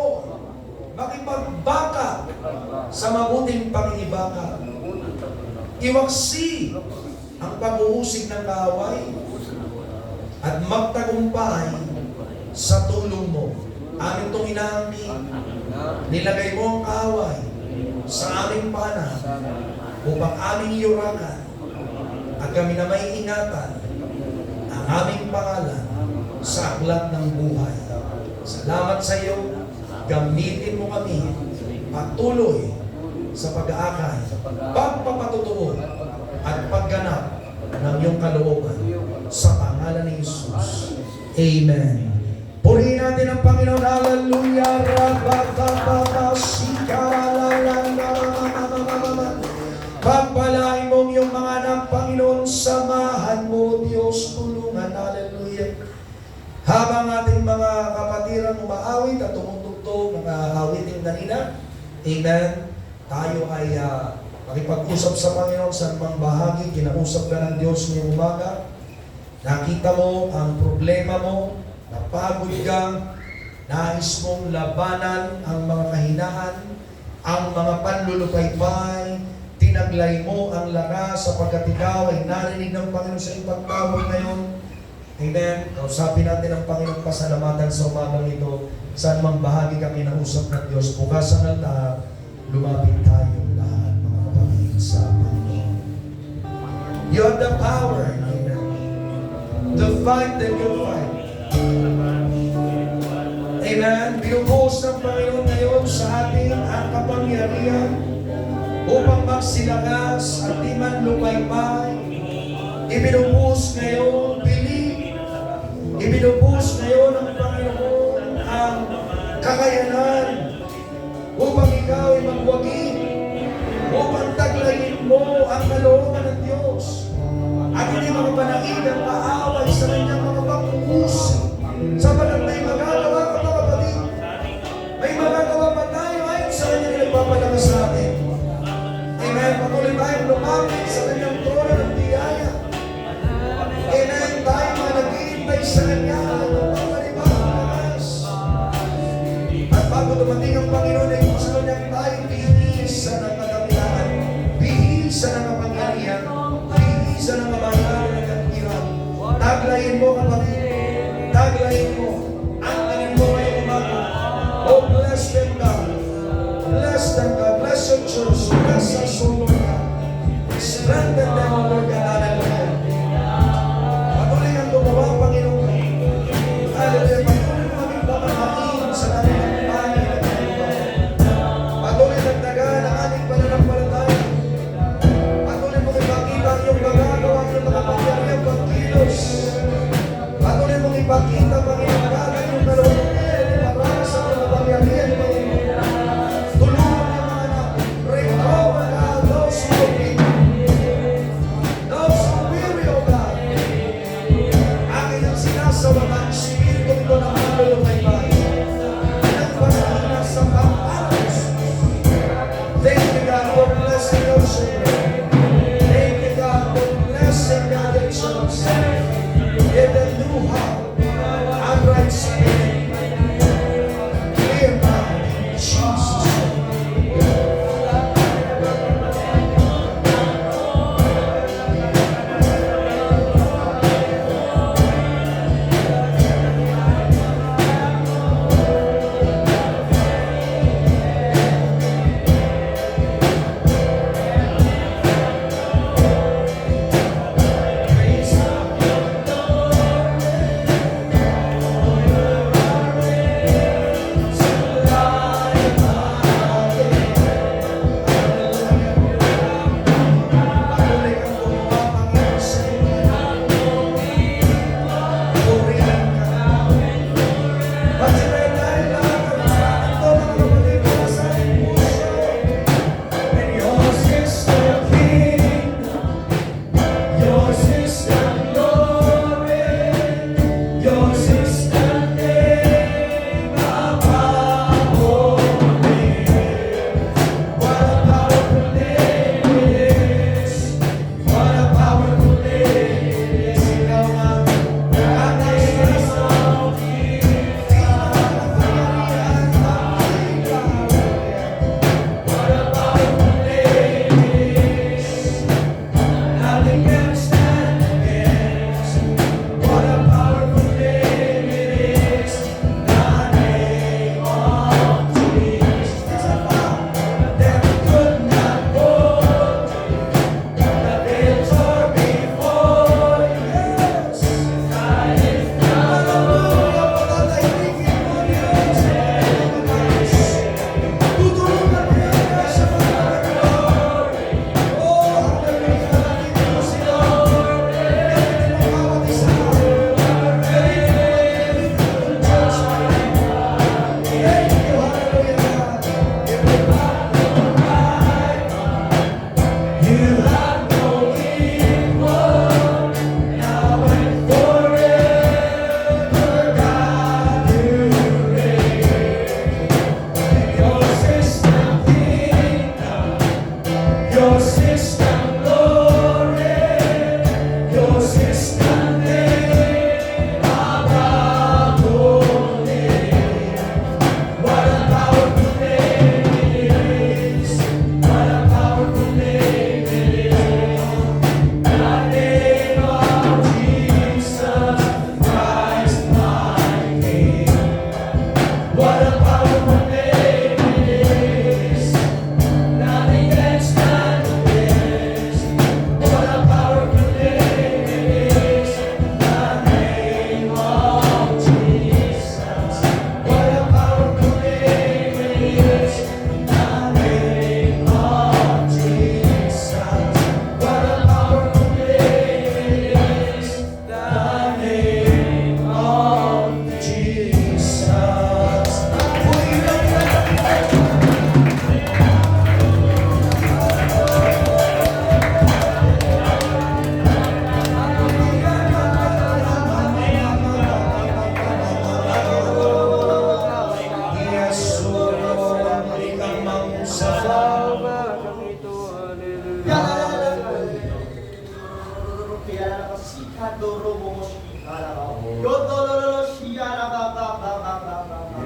makipagbaka sa mabuting pangingibaka. Iwaksi ang pag-uusig ng kaaway at magtagumpay sa tulong mo. Amin itong inaangkin. Nilagay mo ang kaaway sa aming pana upang aming iurakan at kami na may ingatan ang aming pangalan sa aklat ng buhay. Salamat sa iyo. Gamitin mo kami patuloy sa pag-aakay, pagpapatutuo at pagganap ng iyong kalooban sa pangalan ni Jesus. Amen. Purihin natin ang Panginoon. Hallelujah. Pagpalain mo ang iyong mga anak, Panginoon. Samahan mo, Diyos. Tulungan. Hallelujah. Habang ating mga kapatirang umaawit at tumutugtog ng awiting kanina, amen, tayo ay makipag-usap sa Panginoon sa anumang bahagi. Kinausap ka ng Diyos ngayong umaga. Nakita mo ang problema mo, napagod ka, nais mong labanan ang mga kahinaan, ang mga panlulupaypay, tinaglay mo ang lakas sapagkat ikaw ay narinig ng Panginoon sa iyong pagtawag ngayon. Amen. Kausapin natin ang Panginoong pasalamatan sa umagang ito. Saan mang bahagi kami nausap ng Diyos. Bukas ang altar, lumapit tayong lahat, mga kapatid, sa Panginoon. You have the power, amen, to fight the good fight. Amen. Binubuhos ng Panginoon ngayon sa atin ang kapangyarihan upang magsilakas at di man lumaypay. Ibinubuhos ngayon, ibinubuhos ngayon ng Panginoon ang kakayanan upang ikaw ay magwagi, upang taglayin mo ang kalooban ng Diyos at hindi makapanakit ang kaaway sa kanyang mga pagkukusin. Sapagat may magagawa ka pa, kapatid. May magagawa pa tayo ayon sa kanyang nagpapalakas sa atin. Amen. Patuloy tayong lumapit sa kanyang trono ng biyaya. Amen. Tayo mga naghihintay sa kanya ng pagpapalibakas. At bago dumating ang Panginoon ay gusto niya tayo bihisa ng kadakilaan, bihisa ng kapangyarihan, bihisa ng kabayaran ng katiran. Taglayin mo, kapatid. Taglayin mo. Ang tanin mo ngayong umaga. Oh, bless them, God. Bless them, God. Bless your church. Bless us, O Lord God. Strengthen them, O Lord God. Hallelujah. Patuloy ang gumawa, Panginoon. Hallelujah. Patuloy mo kaming pamamahin sa kanilang panig at kanilang. Patuloy nagdagan ang ating pananampalataya. Patuloy mo ipakita ang iyong magagawa, ang iyong makapangyarihan pagkilos. Patuloy mong ipakita, Panginoon, kagad yung dalawang para sa mga pangyarihan, Panginoon. Tulungan niyo mga anak. Recover all those who have been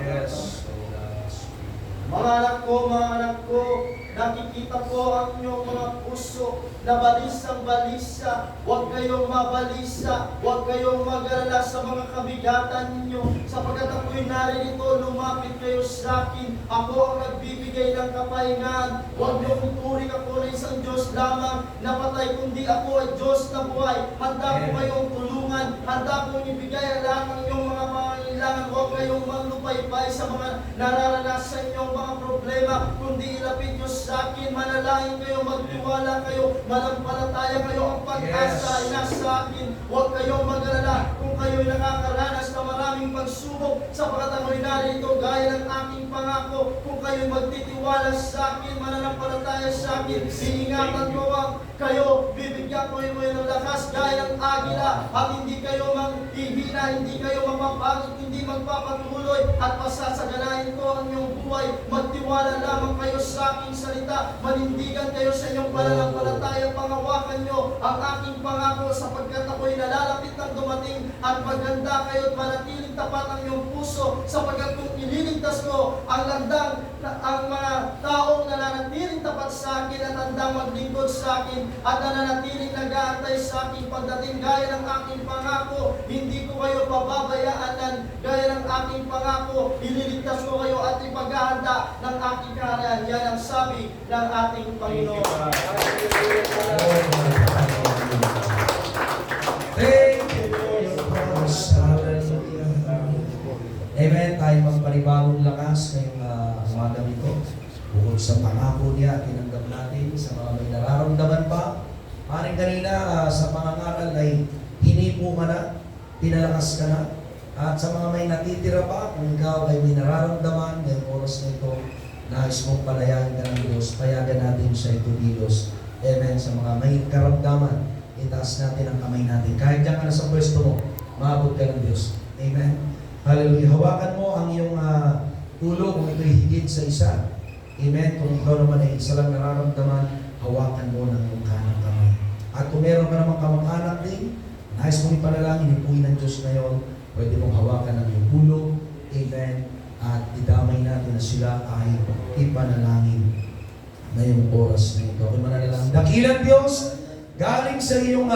Yes. Mga anak ko, nakikita ko ang inyong mga puso na balisang-balisa. Huwag kayong mabalisa, huwag kayong mag-alala sa mga kabigatan ninyo. Sapagkat ako'y naririto, lumapit kayo sa akin. Ako ang nagbibigay ng kapahingahan. Huwag niyo tuturing ako na isang Diyos lamang na patay, kundi ako ay Diyos na buhay. Handa ko kayong tulungan, handa kong ibigay ang lahat ng inyong mga pangangailangan. Huwag kayong manlupay-pay sa mga nararanasan inyong mga problema, kundi ilapit nyo sa akin. Manalangin kayo, magtiwala kayo, manampalataya kayo. Ang pag-asa ay nasa akin. Huwag kayong mag-alala kung kayo'y nakakaranas na maraming aming pagsubok, sapagkat ang ordinaryo ito gaya ng aking pangako. Kung kayo'y magtitiwala sa akin, mananampalataya sa akin, iingatan ko kayo, bibigyan ko kayo ng lakas gaya ng agila, at hindi kayo manghihina, hindi kayo mapapagod, hindi magpapatuloy, at pasasaganahin ko ang inyong buhay. Magtiwala lamang kayo sa aking salita, manindigan kayo sa inyong pananampalataya, pangawakan nyo ang aking pangako, sapagkat ako'y nalalapit ng dumating, at maghanda kayo at manatiling tapat ang iyong puso, sapagkat kung ililigtas ko ang mga taong nananatiling tapat sa akin at handang maglingkod sa akin at nananatiling nag-aantay sa aking pagdating gaya ng aking pangako, hindi ko kayo pababayaan gaya ng aking pangako, ililigtas ko kayo at ipaghahanda ng aking kaharian. Yan ang sabi ng ating Panginoon. Thank you for your promise. Hallelujah. Amen. Tayo magpanibagong lakas ngayong umaga nito. Bukod sa pangako niya, tinanggap natin sa mga may nararamdaman pa. Maring kanina sa pangangaral ay hinipo ka na, pinalakas ka na. At sa mga may natitira pa, kung ikaw ay may nararamdaman ngayong oras na ito, nais mong palayain ka ng Diyos, payagan natin siya itumilos. Amen. Sa mga may karamdaman, itaas natin ang kamay natin. Kahit diyan ka na sa pwesto mo, maabot ka ng Diyos. Amen. Hallelujah. Hawakan mo ang iyong ulo kung ito'y higit sa isa. Amen. Kung ikaw naman ay isa lang nararamdaman, hawakan mo ng iyong kanang kamay. At kung meron ka namang kamang-anak din, nais mong ipanalangin, ipuin ng Diyos ngayon, pwede mong hawakan ng iyong ulo. Amen. At idamay natin na sila ay ipanalangin ngayong oras na ito. Kung manalangin, dakilang Diyos, galing sa iyong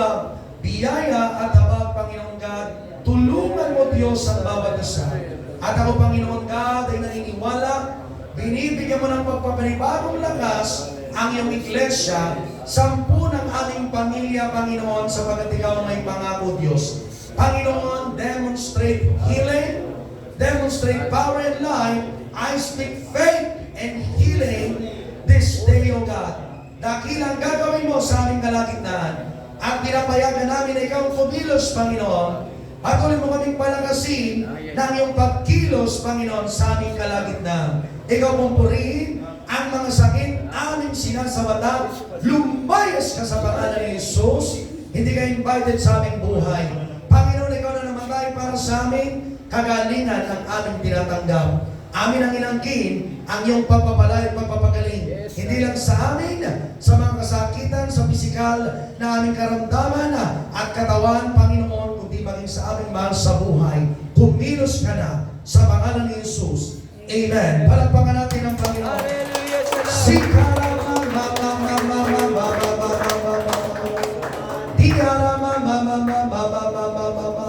biyaya at habang Panginoon God, tulungan mo Diyos ang bawat isa. At ako Panginoon God ay naniniwala, binibigyan mo ng pagpapanibagong lakas ang iyong iglesia, 10 ng aming pamilya Panginoon, sapagkat ikaw may pangako Diyos. Panginoon, demonstrate healing, demonstrate power and life. I speak faith and healing this day, O God. Dakilang gagawin mo sa aming kalagitnaan at pinapayagan namin na ikaw kumilos, Panginoon. Patuloy mo kaming palakasin ng iyong pagkilos, Panginoon, sa aming kalagitnaan. Ikaw mong purihin ang mga sakit aming sinasawata. Lumayas ka sa pangalan ni Jesus. Hindi ka invited sa aming buhay. Panginoon, ikaw na namatay para sa amin. Kagalingan ang aming tinatanggap. Amin ang inangkin ang iyong pagpapalay at pagpapagaling. Hindi lang sa amin, sa mga kasakitan, sa pisikal na aming karamdaman at katawan, Panginoon, kundi maging sa aming mahal sa buhay. Kumilos ka na sa pangalan ni Jesus. Amen. Palagpakan natin ang Panginoon.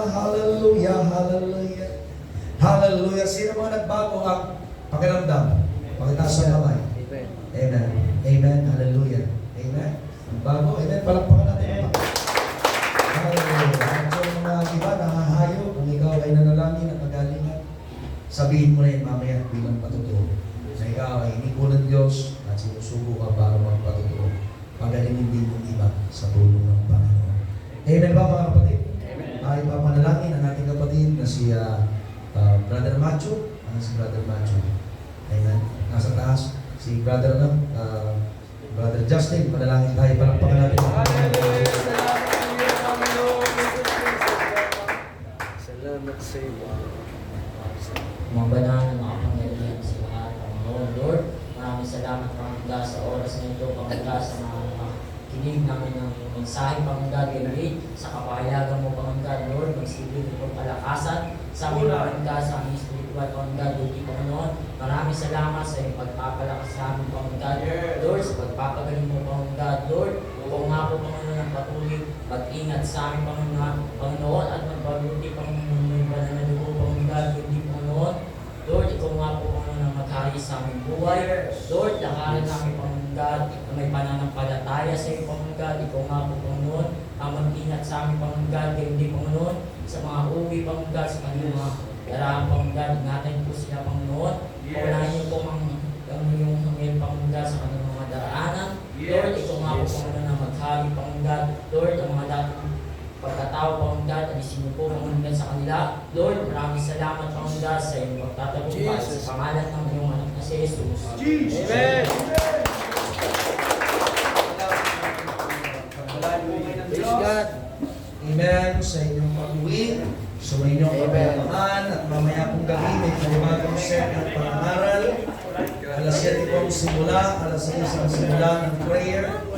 Hallelujah, hallelujah. Hallelujah. Sino mga nagbago ang pakiramdam? Pakitaas ang kamay. Amen. Amen. Hallelujah. Amen. Bago. Amen. Palakpakan natin. Hallelujah. At so mga iba nahahayo, kung ikaw ay nanalangin at magalingan, sabihin mo na yun mamaya bilang patuturo. Na ikaw ay inipo ng Diyos at sinusubo ka para magpatuturo. Pagalingin din yung iba sa tulong ng Panginoon. Amen ba mga kapatid? Amen. Ay papanalangin ang ating kapatid na si Brother Macho. Si Brother Macho. Amen. Nasa taas. Si Brother Brother Justin, panalangin tayo. Palakpakan natin. Salamat sa iyo. Mga banal na makapangyarihan sa lahat, Panginoon, Lord. Maraming salamat, Panginoon, sa oras na ito, Panginoon, sa mga kinig namin ng mensahe, Panginoon, galing sa kapahayagan mo, Panginoon, Lord, magsilbi ng palakasan sa aming Panginoon, sa aming spiritual, Panginoon, Lord, Panginoon. Maraming salamat sa iyong pagpapalakas sa aming Panginoon, Lord, sa pagpapagaling mo, Panginoon, Lord. Kung nga po, Panginoon, ang patuloy, mag-ingat sa aming Panginoon, at magbaluti, Panginoon, may pananalugo, Panginoon, hindi, Panginoon. Lord, ikaw nga po, Panginoon, ang maghari sa aming buhay. Lord, lakarin namin, Panginoon, na may pananampalataya sa iyo, Panginoon. Ikaw nga po, Panginoon, ang mag-ingat sa aming Panginoon, hindi, Panginoon, sa mga uwi, Panginoon, sa kanyang mga yaraan, Panginoon. Ingatan po sila, Panginoon. Paunahin niyo po ang iyong hangin, Panginoon, sa kanyang mga daraanan. Lord, ikaw nga po, Panginoon, ang maghari, Panginoon. Lord, ang mga dating pagkatapos tao, Panginoon, alisin niyo po, Panginoon, sa kanila. Lord, maraming salamat, Panginoon, sa iyong pagtatagumpay sa pangalan ng iyong anak na si Jesus. Amen. Praise God. Amen. Sa inyong pag-uwi, sa inyong kapayapaan, at mamaya pong gabi may panibagong set ng pangaral. Alas 7 po ang simula, alas 6 ang simula ng prayer.